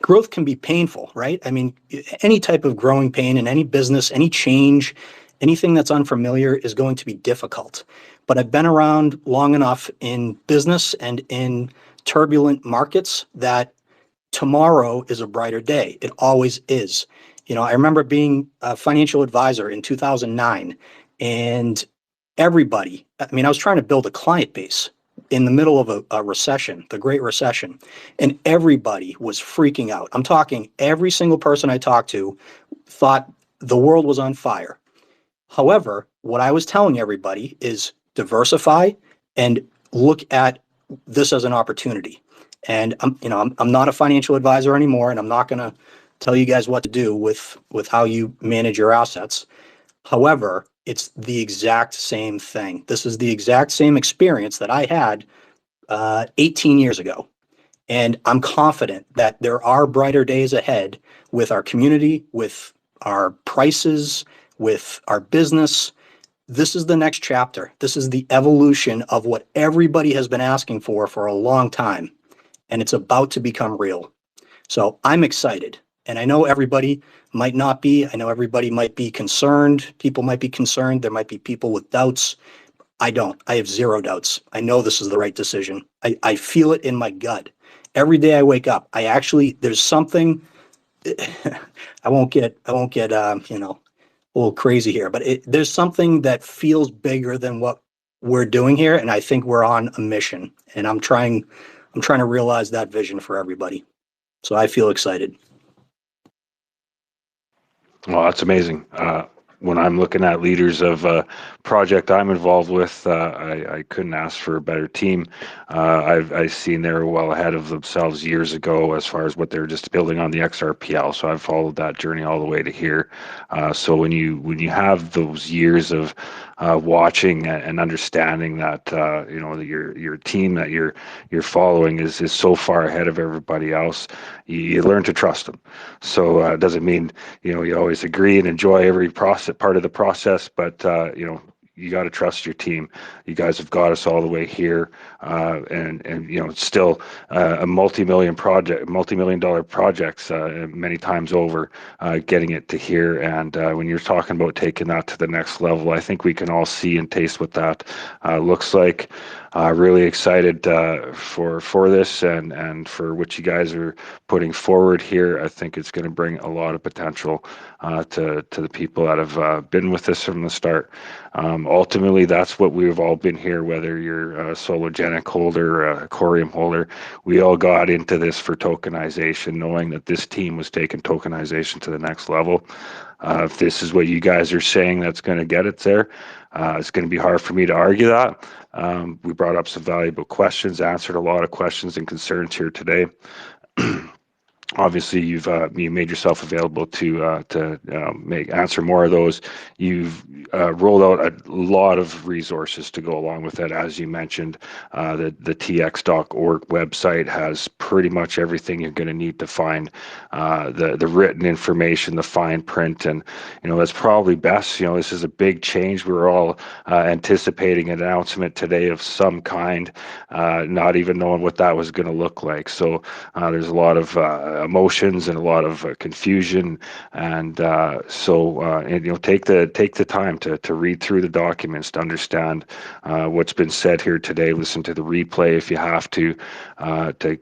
growth can be painful, right? I mean, any type of growing pain in any business, any change, anything that's unfamiliar is going to be difficult. But I've been around long enough in business and in turbulent markets that tomorrow is a brighter day. It always is. You know, I remember being a financial advisor in 2009, and everybody, I mean, I was trying to build a client base in the middle of a recession, the Great Recession, and everybody was freaking out. I'm talking every single person I talked to thought the world was on fire. However, what I was telling everybody is diversify and look at this as an opportunity. And I'm not a financial advisor anymore, and I'm not going to tell you guys what to do with how you manage your assets. However, it's the exact same thing. This is the exact same experience that I had 18 years ago. And I'm confident that there are brighter days ahead with our community, with our prices, with our business. This is the next chapter. This is the evolution of what everybody has been asking for a long time. And it's about to become real. So I'm excited. And I know everybody might not be. I know everybody might be concerned. People might be concerned. There might be people with doubts. I don't. I have zero doubts. I know this is the right decision. I feel it in my gut. Every day I wake up, there's something. I won't get a little crazy here, but there's something that feels bigger than what we're doing here, and I think we're on a mission. And I'm trying to realize that vision for everybody. So I feel excited. Well, that's amazing. When I'm looking at leaders of a project I'm involved with, I couldn't ask for a better team. I've seen they're well ahead of themselves years ago as far as what they're just building on the XRPL. So I've followed that journey all the way to here. So when you have those years of watching and understanding that that your team that you're following is so far ahead of everybody else, you learn to trust them. So it doesn't mean you always agree and enjoy every part of the process, but you got to trust your team. You guys have got us all the way here, and it's still a multi-million dollar projects many times over, getting it to here. And when you're talking about taking that to the next level, I think we can all see and taste what that looks like. Really excited for this and for what you guys are putting forward here. I think it's going to bring a lot of potential to the people that have been with us from the start. Ultimately, that's what we've all been here, whether you're a Sologenic holder, a Coreum holder. We all got into this for tokenization, knowing that this team was taking tokenization to the next level. If this is what you guys are saying that's going to get it there, it's going to be hard for me to argue that. We brought up some valuable questions, answered a lot of questions and concerns here today. Obviously, you made yourself available to answer more of those. You've rolled out a lot of resources to go along with that. As you mentioned, the tx.org website has pretty much everything you're going to need to find the written information, the fine print, and that's probably best. This is a big change. We're all anticipating an announcement today of some kind, not even knowing what that was going to look like. So there's a lot of emotions and a lot of confusion, and take the time to read through the documents to understand what's been said here today. Listen to the replay if you have to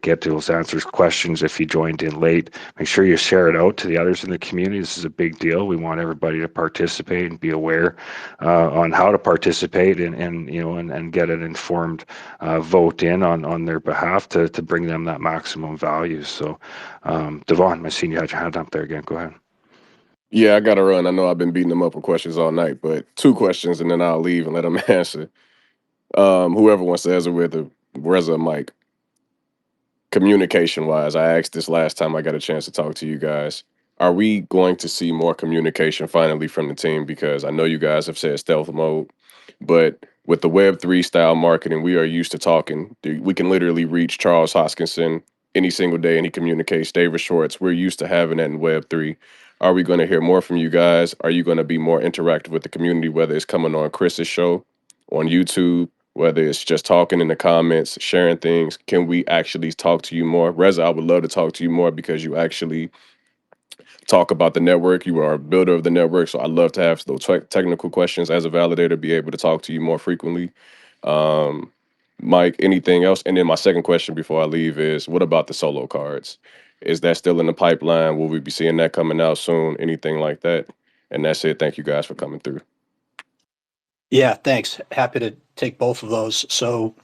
get to those answers, questions if you joined in late. Make sure you share it out to the others in the community. This is a big deal. We want everybody to participate and be aware on how to participate and get an informed vote in on their behalf to bring them that maximum value. So Devon, I seen you had your hand up there again. Go ahead. Yeah, I got to run. I know I've been beating them up with questions all night, but 2 questions and then I'll leave and let them answer. Whoever wants to answer with Reza, Mike. Communication-wise, I asked this last time I got a chance to talk to you guys. Are we going to see more communication finally from the team? Because I know you guys have said stealth mode, but with the Web3 style marketing, we are used to talking. We can literally reach Charles Hoskinson any single day and he communicates. David Schwartz, we're used to having that in Web3. Are we going to hear more from you guys? Are you going to be more interactive with the community, whether it's coming on Chris's show, on YouTube, whether it's just talking in the comments, sharing things? Can we actually talk to you more? Reza, I would love to talk to you more because you actually talk about the network. You are a builder of the network. So I love to have those technical questions as a validator, be able to talk to you more frequently. Mike, anything else? And then my second question before I leave is, what about the solo cards? Is that still in the pipeline? Will we be seeing that coming out soon? Anything like that? And that's it. Thank you guys for coming through. Yeah, thanks. Happy to take both of those. So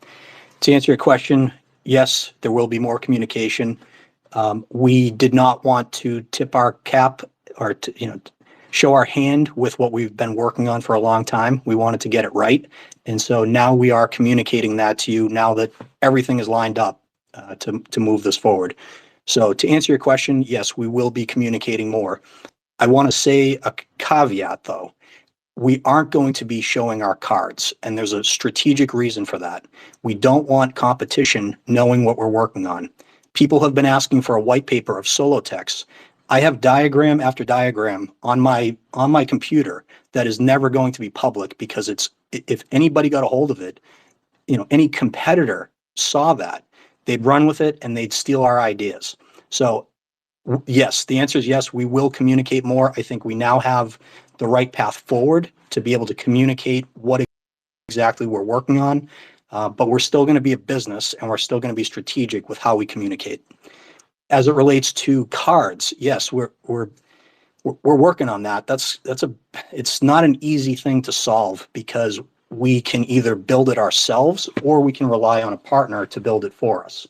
to answer your question, yes, there will be more communication. We did not want to tip our cap or to, show our hand with what we've been working on for a long time. We wanted to get it right. And so now we are communicating that to you now that everything is lined up to move this forward. So to answer your question, yes, we will be communicating more. I want to say a caveat though. We aren't going to be showing our cards, and there's a strategic reason for that. We don't want competition knowing what we're working on. People have been asking for a white paper of Solotex. I have diagram after diagram on my computer that is never going to be public because if anybody got a hold of it, any competitor saw that, they'd run with it and they'd steal our ideas. So yes, the answer is yes, we will communicate more. I think we now have the right path forward to be able to communicate what exactly we're working on. But we're still going to be a business and we're still going to be strategic with how we communicate. As it relates to cards, yes, we're working on that. It's not an easy thing to solve because we can either build it ourselves or we can rely on a partner to build it for us.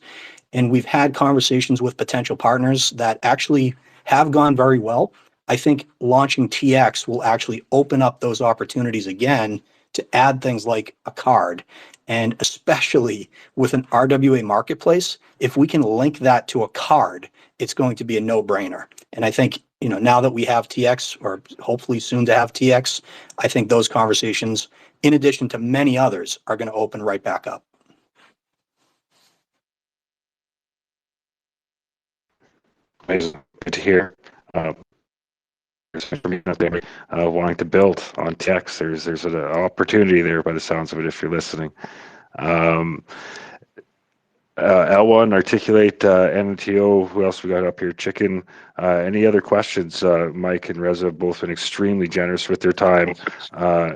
And we've had conversations with potential partners that actually have gone very well. I think launching TX will actually open up those opportunities again to add things like a card. And especially with an RWA marketplace, if we can link that to a card, it's going to be a no-brainer. And I think, now that we have TX, or hopefully soon to have TX, I think those conversations, in addition to many others, are going to open right back up. Amazing. Good to hear. Wanting to build on TX. There's an opportunity there by the sounds of it if you're listening. L1, Articulate, NTO, who else we got up here? Chicken. Any other questions? Mike and Reza have both been extremely generous with their time.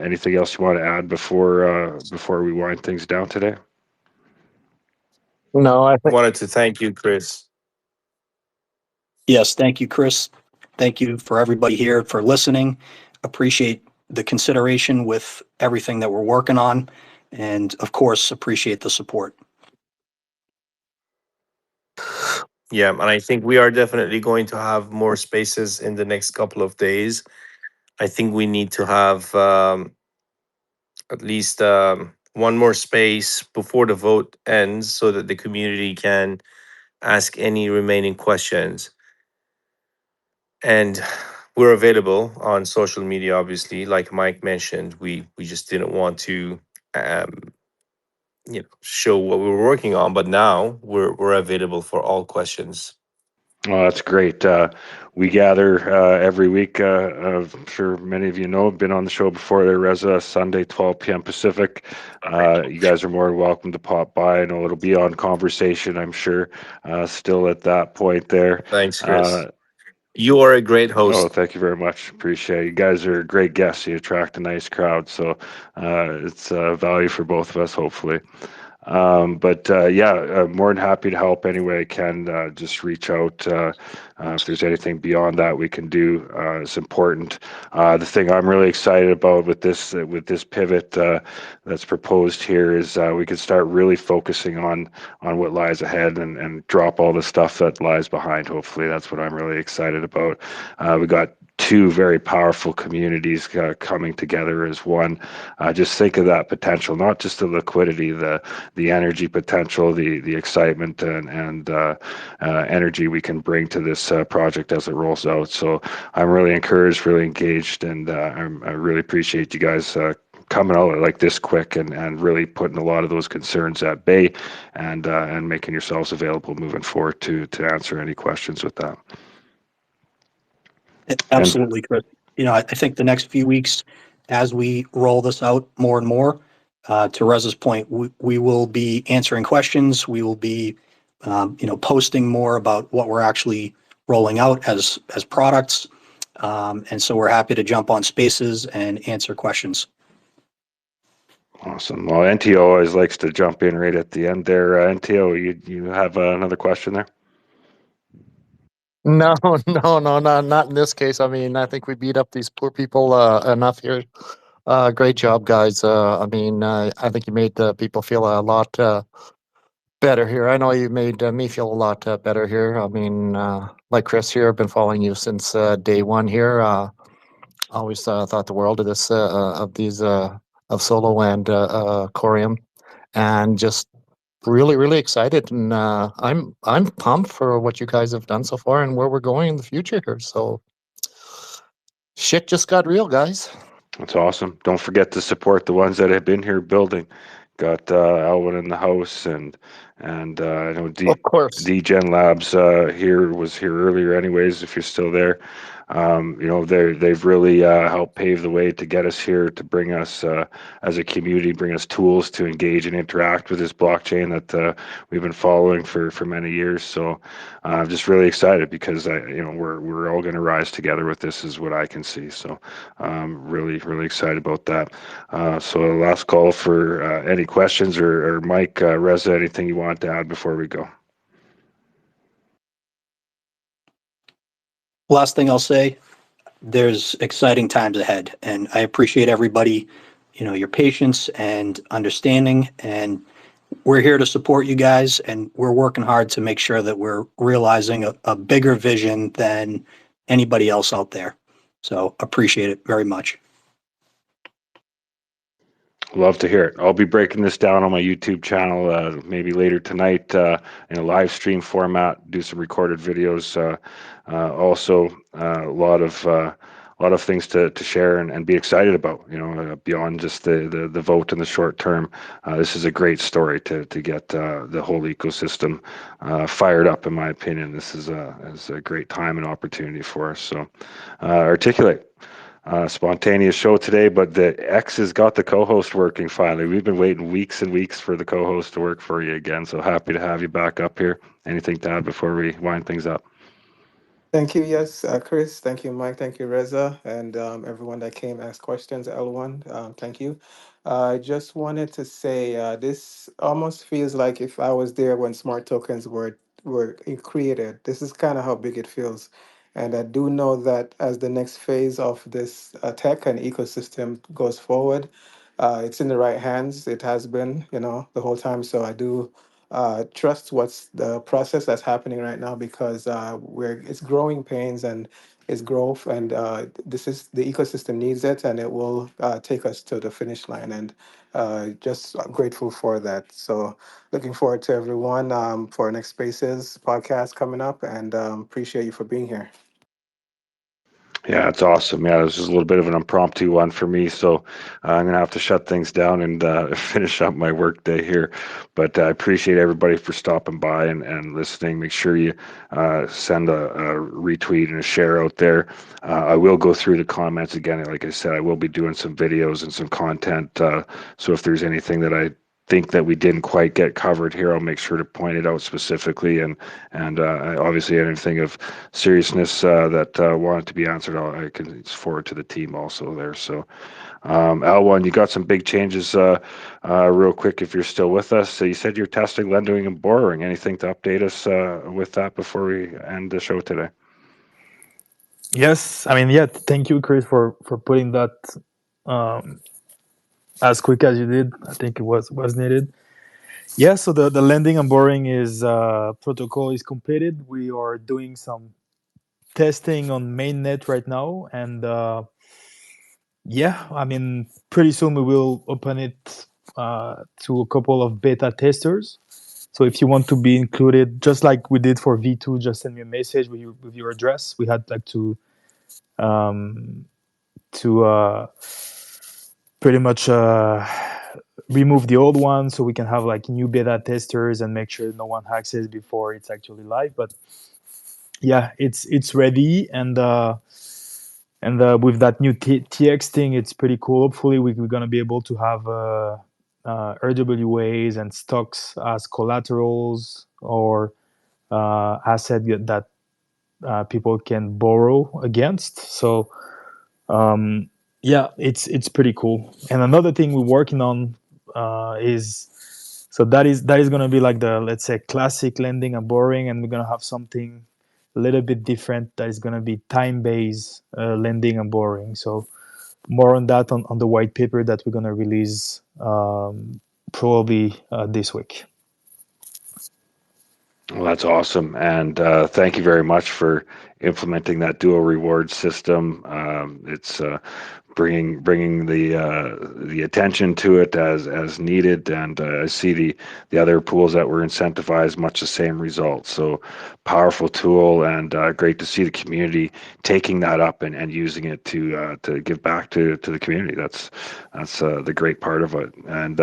Anything else you want to add before we wind things down today? No, I think Wanted to thank you, Chris. Yes, thank you, Chris. Thank you for everybody here for listening. Appreciate the consideration with everything that we're working on. And of course, appreciate the support. Yeah, and I think we are definitely going to have more spaces in the next couple of days. I think we need to have at least one more space before the vote ends so that the community can ask any remaining questions. And we're available on social media, obviously. Like Mike mentioned, we just didn't want to show what we were working on, but now we're available for all questions. Oh, that's great. We gather every week. I'm sure many of you know, I've been on the show before there, Reza, Sunday, 12 p.m. Pacific. You guys are more than welcome to pop by. I know it'll be on conversation, I'm sure, still at that point there. Thanks, Chris. You are a great host. Oh, thank you very much. Appreciate it. You guys are great guests. You attract a nice crowd. So it's value for both of us, hopefully. But more than happy to help any way I can. Just reach out if there's anything beyond that we can do. It's important. The thing I'm really excited about with this pivot that's proposed here is we can start really focusing on what lies ahead and drop all the stuff that lies behind. Hopefully, that's what I'm really excited about. We got two very powerful communities coming together as one. Just think of that potential, not just the liquidity, the energy potential, the excitement and energy we can bring to this project as it rolls out. So I'm really encouraged, really engaged, and I really appreciate you guys coming out like this quick and really putting a lot of those concerns at bay and making yourselves available moving forward to answer any questions with that. Absolutely, Chris. I think the next few weeks, as we roll this out more and more, to Reza's point, we will be answering questions. We will be, posting more about what we're actually rolling out as products. And so we're happy to jump on spaces and answer questions. Awesome. Well, NTO always likes to jump in right at the end there. NTO, you have another question there? No, not in this case. I mean, I think we beat up these poor people enough here. Great job, guys. I mean, I think you made people feel a lot better here. I know you made me feel a lot better here. I mean, like Chris here, I've been following you since day one here. Always thought the world of this, of these, of Solo and Corium, and just really excited. And I'm pumped for what you guys have done so far and where we're going in the future here. So shit just got real, guys. That's awesome. Don't forget to support the ones that have been here building. Got Alwyn in the house, and I know Of course. DGen Labs was here earlier. Anyways, if you're still there, you know they've really helped pave the way to get us here, to bring us as a community, bring us tools to engage and interact with this blockchain that we've been following for many years. So I'm just really excited because you know we're all going to rise together with this, is what I can see. So really excited about that. So last call for any questions, or Mike, Reza, anything you want to add before we go? Last thing I'll say, there's exciting times ahead, and I appreciate everybody, your patience and understanding, and we're here to support you guys, and we're working hard to make sure that we're realizing a bigger vision than anybody else out there. So appreciate it very much. Love to hear it. I'll be breaking this down on my YouTube channel maybe later tonight in a live stream format. Do some recorded videos. Also, a lot of things to share and be excited about. Beyond just the vote in the short term. This is a great story to get the whole ecosystem fired up. In my opinion, this is a great time and opportunity for us. So, articulate. Spontaneous show today, but the X has got the co-host working finally. We've been waiting weeks and weeks for the co-host to work for you again. So happy to have you back up here. Anything to add before we wind things up? Thank you. Yes, Chris. Thank you, Mike. Thank you, Reza, and everyone that came asked questions. L1, thank you. I just wanted to say this almost feels like if I was there when smart tokens were created. This is kind of how big it feels, and I do know that as the next phase of this tech and ecosystem goes forward, it's in the right hands. It has been, the whole time. So I do trust what's the process that's happening right now, because it's growing pains and it's growth, and this is the ecosystem needs it, and it will take us to the finish line, and just grateful for that. So looking forward to everyone for our next Spaces podcast coming up, and appreciate you for being here. Yeah, it's awesome. Yeah, this is a little bit of an impromptu one for me, so I'm gonna have to shut things down and finish up my work day here. But I appreciate everybody for stopping by and listening. Make sure you send a retweet and a share out there. I will go through the comments again. Like I said, I will be doing some videos and some content. So if there's anything that I think that we didn't quite get covered here, I'll make sure to point it out specifically, and obviously anything of seriousness that wanted to be answered, I can forward to the team also there. So L1, you got some big changes real quick if you're still with us. So you said you're testing lending and borrowing. Anything to update us with that before we end the show today? Yes, I mean, yeah. Thank you, Chris, for putting that as quick as you did. I think it was needed. Yeah. So the lending and borrowing is protocol is completed. We are doing some testing on mainnet right now, and yeah, I mean, pretty soon we will open it to a couple of beta testers. So if you want to be included, just like we did for V2, just send me a message with your address. We had like um, to pretty much remove the old one so we can have like new beta testers and make sure no one hacks it before it's actually live. But yeah, it's ready, and with that new TX thing, it's pretty cool. Hopefully, we're gonna be able to have RWAs and stocks as collaterals, or asset that people can borrow against. So yeah, it's pretty cool. And another thing we're working on is, so that is going to be like the, let's say, classic lending and borrowing, and we're going to have something a little bit different. That is going to be time-based lending and borrowing. So more on that on the white paper that we're going to release probably this week. Well, that's awesome, and thank you very much for implementing that dual reward system. It's bringing the attention to it as needed, and I see the other pools that were incentivized much the same results. So powerful tool, and great to see the community taking that up and using it to give back to the community. That's the great part of it, and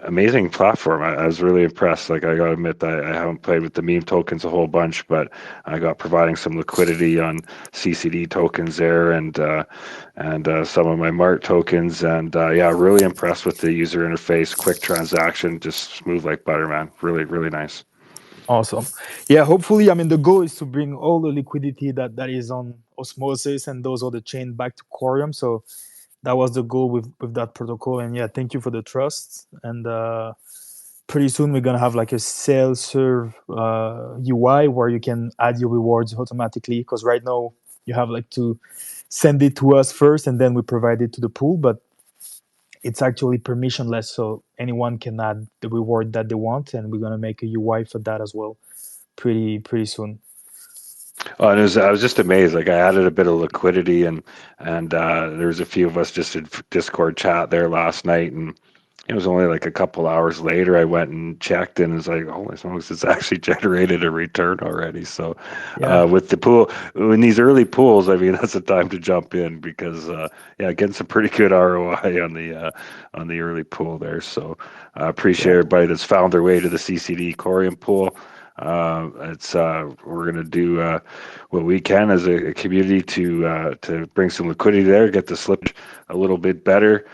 amazing platform. I was really impressed. Like, I gotta admit, I haven't played with the meme tokens a whole bunch, but I got providing some liquidity on CCD tokens there, and some of my Mart tokens, and yeah, really impressed with the user interface, quick transaction, just smooth like butter, man. Really nice. Awesome. Yeah, hopefully, I mean, the goal is to bring all the liquidity that is on Osmosis and those other chain back to Coreum. So that was the goal with that protocol. And yeah, thank you for the trust. And pretty soon we're gonna have like a self-serve UI where you can add your rewards automatically. Because right now you have like to send it to us first, and then we provide it to the pool. But it's actually permissionless, so anyone can add the reward that they want, and we're gonna make a UI for that as well pretty soon. Oh, and I was just amazed. Like, I added a bit of liquidity, and there was a few of us just in Discord chat there last night, and it was only like a couple hours later I went and checked, and it's like, holy smokes, it's actually generated a return already. So Yeah. with the pool, in these early pools, I mean, that's the time to jump in, because yeah, getting some pretty good ROI on the early pool there. So I appreciate Yeah. everybody that's found their way to the CCD Coreum pool. We're gonna do what we can as a community to bring some liquidity there, get the slippage a little bit better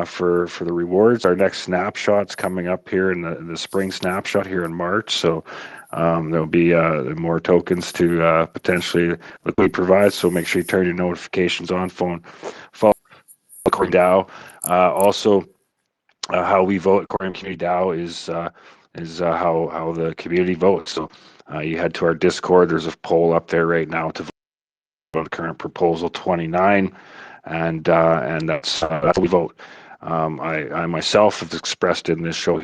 for the rewards. Our next snapshot's coming up here in the spring snapshot here in March. So there'll be more tokens to potentially liquidity provide. So make sure you turn your notifications on phone. Follow Coreum DAO. Also, how we vote at Coreum Community DAO is how the community votes. So you head to our Discord. There's a poll up there right now to vote on current proposal 29, and that's how we vote. I myself have expressed in this show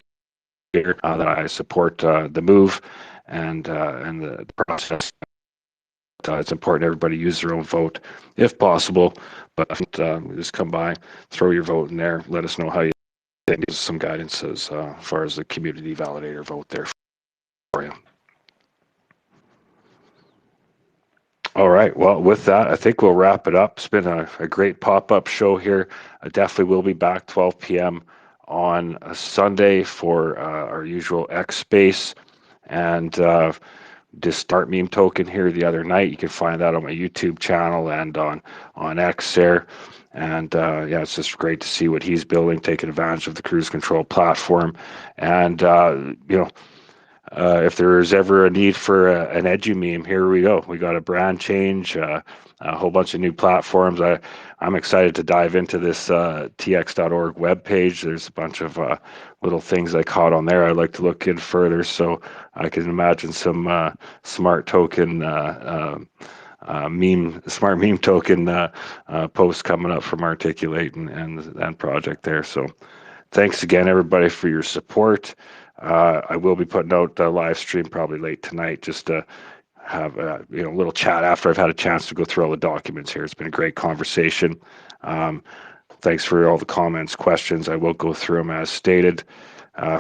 here that I support the move and the process. It's important everybody use their own vote if possible, but just come by, throw your vote in there, let us know how you think. Gives some guidance as far as the community validator vote there for you. All right. Well, with that, I think we'll wrap it up. It's been a great pop-up show here. I definitely will be back 12 p.m. on a Sunday for our usual X space, and just start meme token here the other night. You can find that on my YouTube channel and on X there. And yeah, it's just great to see what he's building, taking advantage of the cruise control platform. And if there's ever a need for an edu meme, here we go. We got a brand change, a whole bunch of new platforms. I'm excited to dive into this tx.org webpage. There's a bunch of little things I caught on there I'd like to look in further. So I can imagine some smart token smart meme token posts coming up from Articulate and project there. So thanks again, everybody, for your support. I will be putting out a live stream probably late tonight, just to have a little chat after I've had a chance to go through all the documents here. It's been a great conversation. Thanks for all the comments, questions. I will go through them as stated.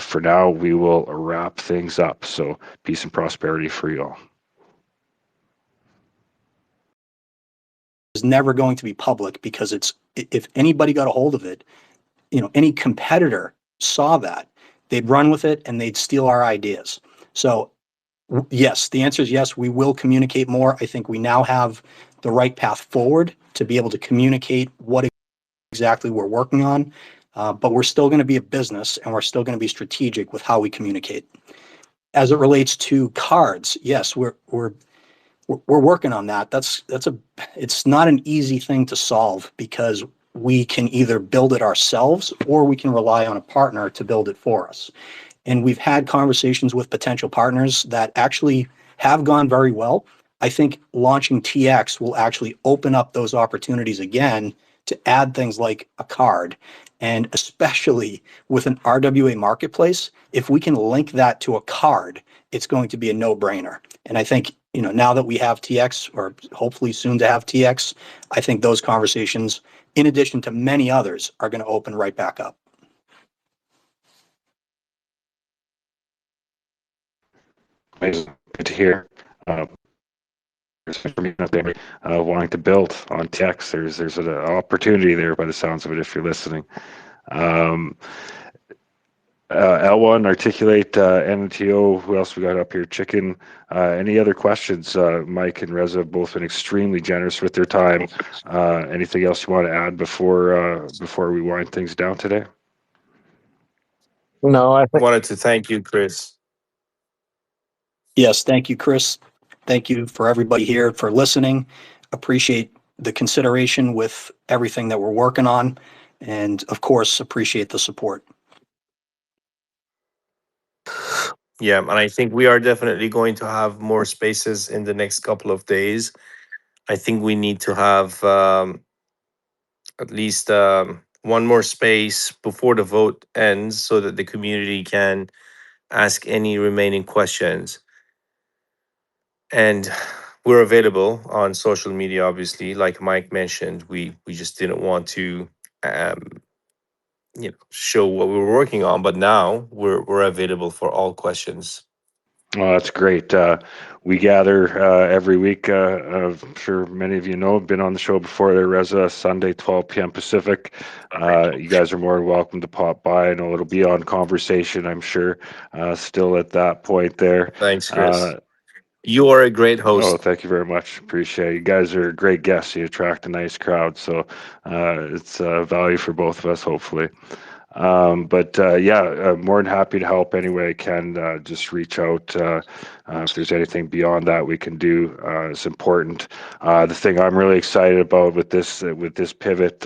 For now, we will wrap things up. So peace and prosperity for you all. Is never going to be public, because if anybody got a hold of it, any competitor saw that, they'd run with it and they'd steal our ideas. So yes, the answer is yes, we will communicate more. I think we now have the right path forward to be able to communicate what exactly we're working on, but we're still going to be a business, and we're still going to be strategic with how we communicate. As it relates to cards, yes, we're working on that. It's not an easy thing to solve, because we can either build it ourselves or we can rely on a partner to build it for us. And we've had conversations with potential partners that actually have gone very well. I think launching TX will actually open up those opportunities again to add things like a card. And especially with an RWA marketplace, if we can link that to a card, it's going to be a no-brainer. And I think, now that we have TX, or hopefully soon to have TX, I think those conversations, in addition to many others, are going to open right back up. Amazing. Good to hear. Wanting to build on TX, there's an opportunity there by the sounds of it if you're listening. L1, Articulate, NTO, who else we got up here? Chicken. Any other questions? Mike and Reza have both been extremely generous with their time. Anything else you want to add before we wind things down today? No, I think Wanted to thank you, Chris. Yes, thank you, Chris. Thank you for everybody here for listening. Appreciate the consideration with everything that we're working on. And of course, appreciate the support. Yeah, and I think we are definitely going to have more spaces in the next couple of days. I think we need to have at least one more space before the vote ends so that the community can ask any remaining questions. And we're available on social media, obviously. Like Mike mentioned, we just didn't want to show what we were working on, but now we're available for all questions. Well, that's great. We gather every week. I'm sure many of you know, have been on the show before there, Reza, Sunday, 12 p.m. Pacific. You guys are more than welcome to pop by. I know it'll be on conversation, I'm sure, still at that point there. Thanks, Chris. You are a great host. Oh, thank you very much. Appreciate it. You guys are great guests. You attract a nice crowd. So it's value for both of us, hopefully. But more than happy to help any way I can. Just reach out if there's anything beyond that we can do. It's important. The thing I'm really excited about with this pivot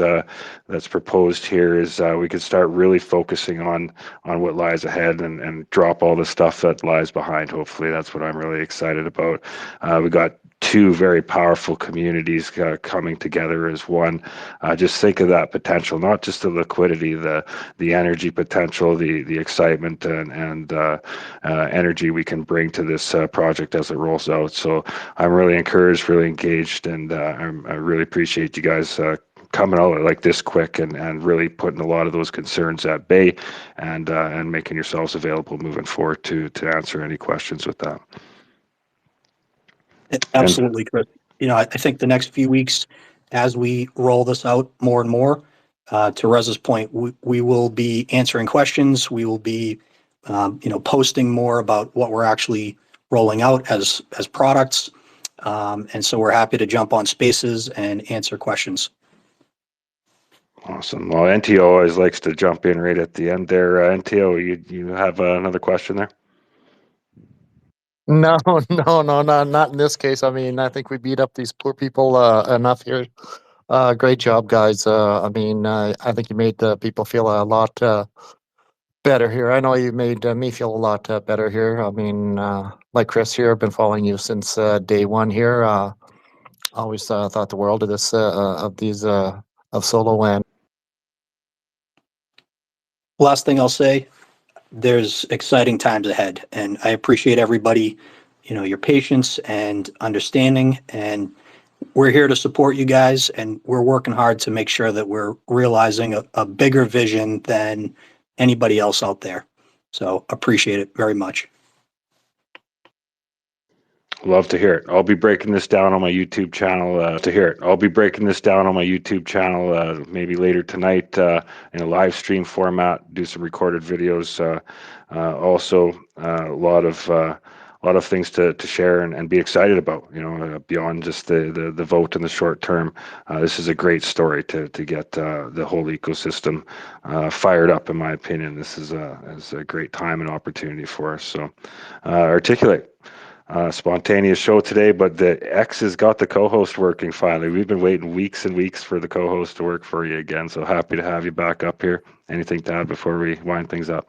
that's proposed here is we can start really focusing on what lies ahead and drop all the stuff that lies behind. Hopefully, that's what I'm really excited about. We got two very powerful communities coming together as one. Just think of that potential, not just the liquidity, the energy potential, the excitement and energy we can bring to this project as it rolls out. So I'm really encouraged, really engaged, and I really appreciate you guys coming out like this quick and really putting a lot of those concerns at bay and making yourselves available moving forward to answer any questions with that. Absolutely, Chris. I think the next few weeks, as we roll this out more and more, to Reza's point, we will be answering questions. We will be, posting more about what we're actually rolling out as products. And so we're happy to jump on spaces and answer questions. Awesome. Well, NTO always likes to jump in right at the end there. NTO, you have another question there? No, not in this case. I mean, I think we beat up these poor people enough here. Great job, guys. I think you made the people feel a lot better here. I know you made me feel a lot better here. I mean, like Chris here, I've been following you since day one here. Always thought the world of this, of Solo and. Last thing I'll say, there's exciting times ahead, and I appreciate everybody, your patience and understanding, and we're here to support you guys, and we're working hard to make sure that we're realizing a bigger vision than anybody else out there. So appreciate it very much. Love to hear it. I'll be breaking this down on my YouTube channel. Maybe later tonight in a live stream format. Do some recorded videos. Also, a lot of things to share and be excited about. Beyond just the vote in the short term. This is a great story to get the whole ecosystem fired up. In my opinion, this is a great time and opportunity for us. So, Articulate. Spontaneous show today, but the X has got the co-host working finally. We've been waiting weeks and weeks for the co-host to work for you again, so happy to have you back up here. Anything to add before we wind things up?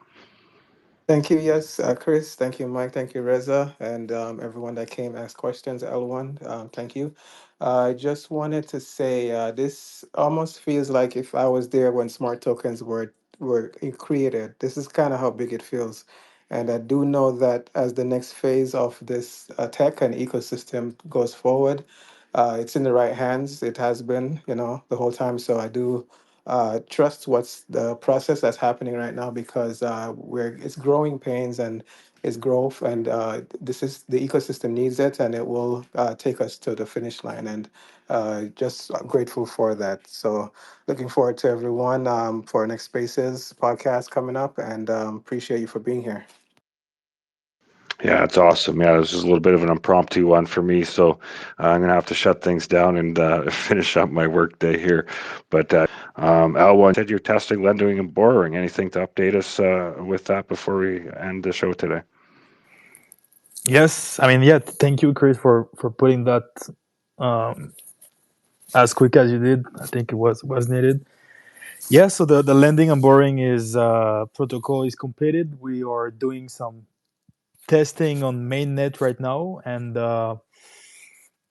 Thank you, yes, Chris. Thank you, Mike. Thank you, Reza, and everyone that came asked questions. L1, thank you. I just wanted to say this almost feels like if I was there when smart tokens were created. This is kind of how big it feels, and I do know that as the next phase of this tech and ecosystem goes forward, it's in the right hands. It has been, the whole time. So I do trust what's the process that's happening right now because it's growing pains and it's growth and this is the ecosystem needs it and it will take us to the finish line and just grateful for that. So looking forward to everyone for our next Spaces podcast coming up and appreciate you for being here. Yeah, it's awesome. Yeah, this is a little bit of an impromptu one for me, so I'm gonna have to shut things down and finish up my work day here. But L1 said you're testing lending and borrowing. Anything to update us with that before we end the show today? Yes, I mean, yeah. Thank you, Chris, for putting that um, as quick as you did. I think it was needed. Yeah. So the lending and borrowing is protocol is completed. We are doing some testing on mainnet right now, and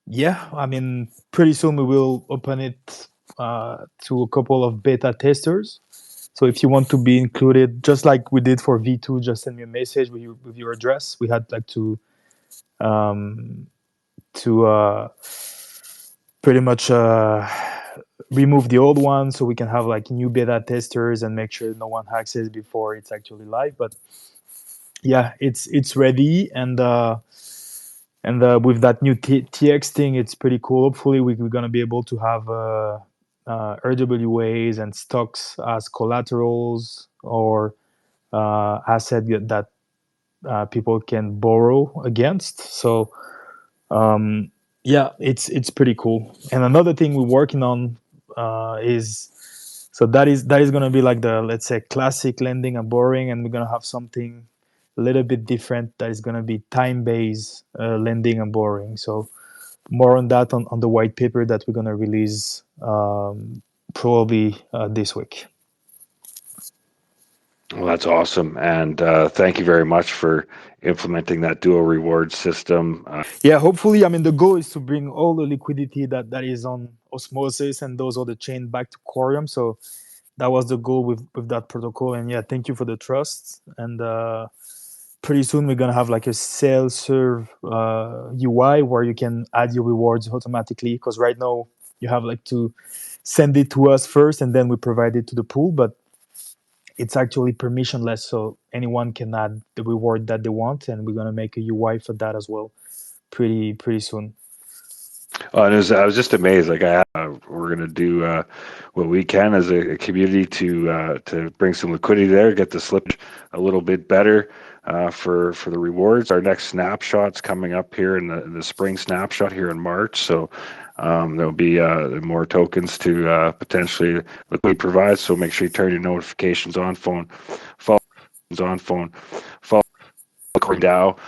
yeah, I mean, pretty soon we will open it to a couple of beta testers. So if you want to be included, just like we did for V2, just send me a message with your address. We had like um, to pretty much remove the old one so we can have like new beta testers and make sure no one hacks it before it's actually live. But yeah, it's ready and with that new TX thing, it's pretty cool. Hopefully, we're gonna be able to have RWAs and stocks as collaterals or asset that people can borrow against. So yeah, it's pretty cool. And another thing we're working on is so that is gonna be like the, let's say, classic lending and borrowing, and we're gonna have something a little bit different that is gonna be time-based lending and borrowing. So more on that on the white paper that we're gonna release probably this week. Well, that's awesome, and thank you very much for implementing that dual reward system. Yeah, hopefully, I mean, the goal is to bring all the liquidity that is on Osmosis and those other chain back to Coreum. So that was the goal with that protocol. And yeah, thank you for the trust. And pretty soon we're gonna have like a self-serve UI where you can add your rewards automatically. Because right now you have like to send it to us first, and then we provide it to the pool. But it's actually permissionless, so anyone can add the reward that they want, and we're gonna make a UI for that as well pretty soon. And I was just amazed. Like we're gonna do what we can as a community to bring some liquidity there, get the slippage a little bit better for the rewards. Our next snapshot's coming up here in the spring snapshot here in March. So there'll be more tokens to potentially liquidity provide. So make sure you turn your notifications on phone, follow DAO.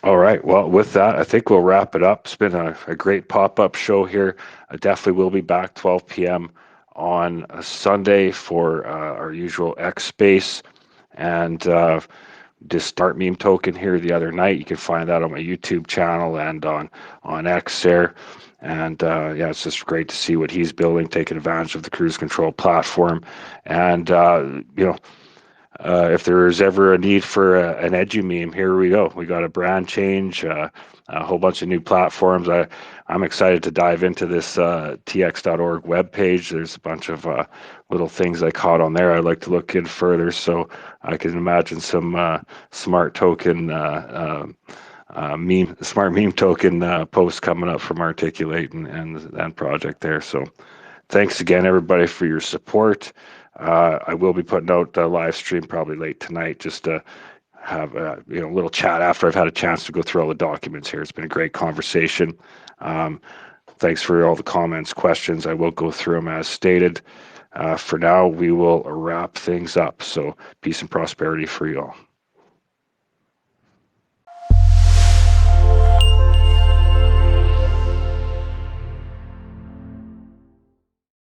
All right. Well, with that, I think we'll wrap it up. It's been a great pop-up show here. I definitely will be back 12 p.m. on a Sunday for our usual X space. And just start meme token here the other night. You can find that on my YouTube channel and on X there. And yeah, it's just great to see what he's building, taking advantage of the cruise control platform. And if there is ever a need for an edu meme, here we go. We got a brand change, a whole bunch of new platforms. I'm excited to dive into this tx.org webpage. There's a bunch of little things I caught on there I'd like to look in further. So I can imagine some smart token smart meme token posts coming up from Articulate and project there. So thanks again, everybody, for your support. I will be putting out a live stream probably late tonight just to have a little chat after I've had a chance to go through all the documents here. It's been a great conversation. Thanks for all the comments, questions. I will go through them as stated. For now, we will wrap things up. So peace and prosperity for you all.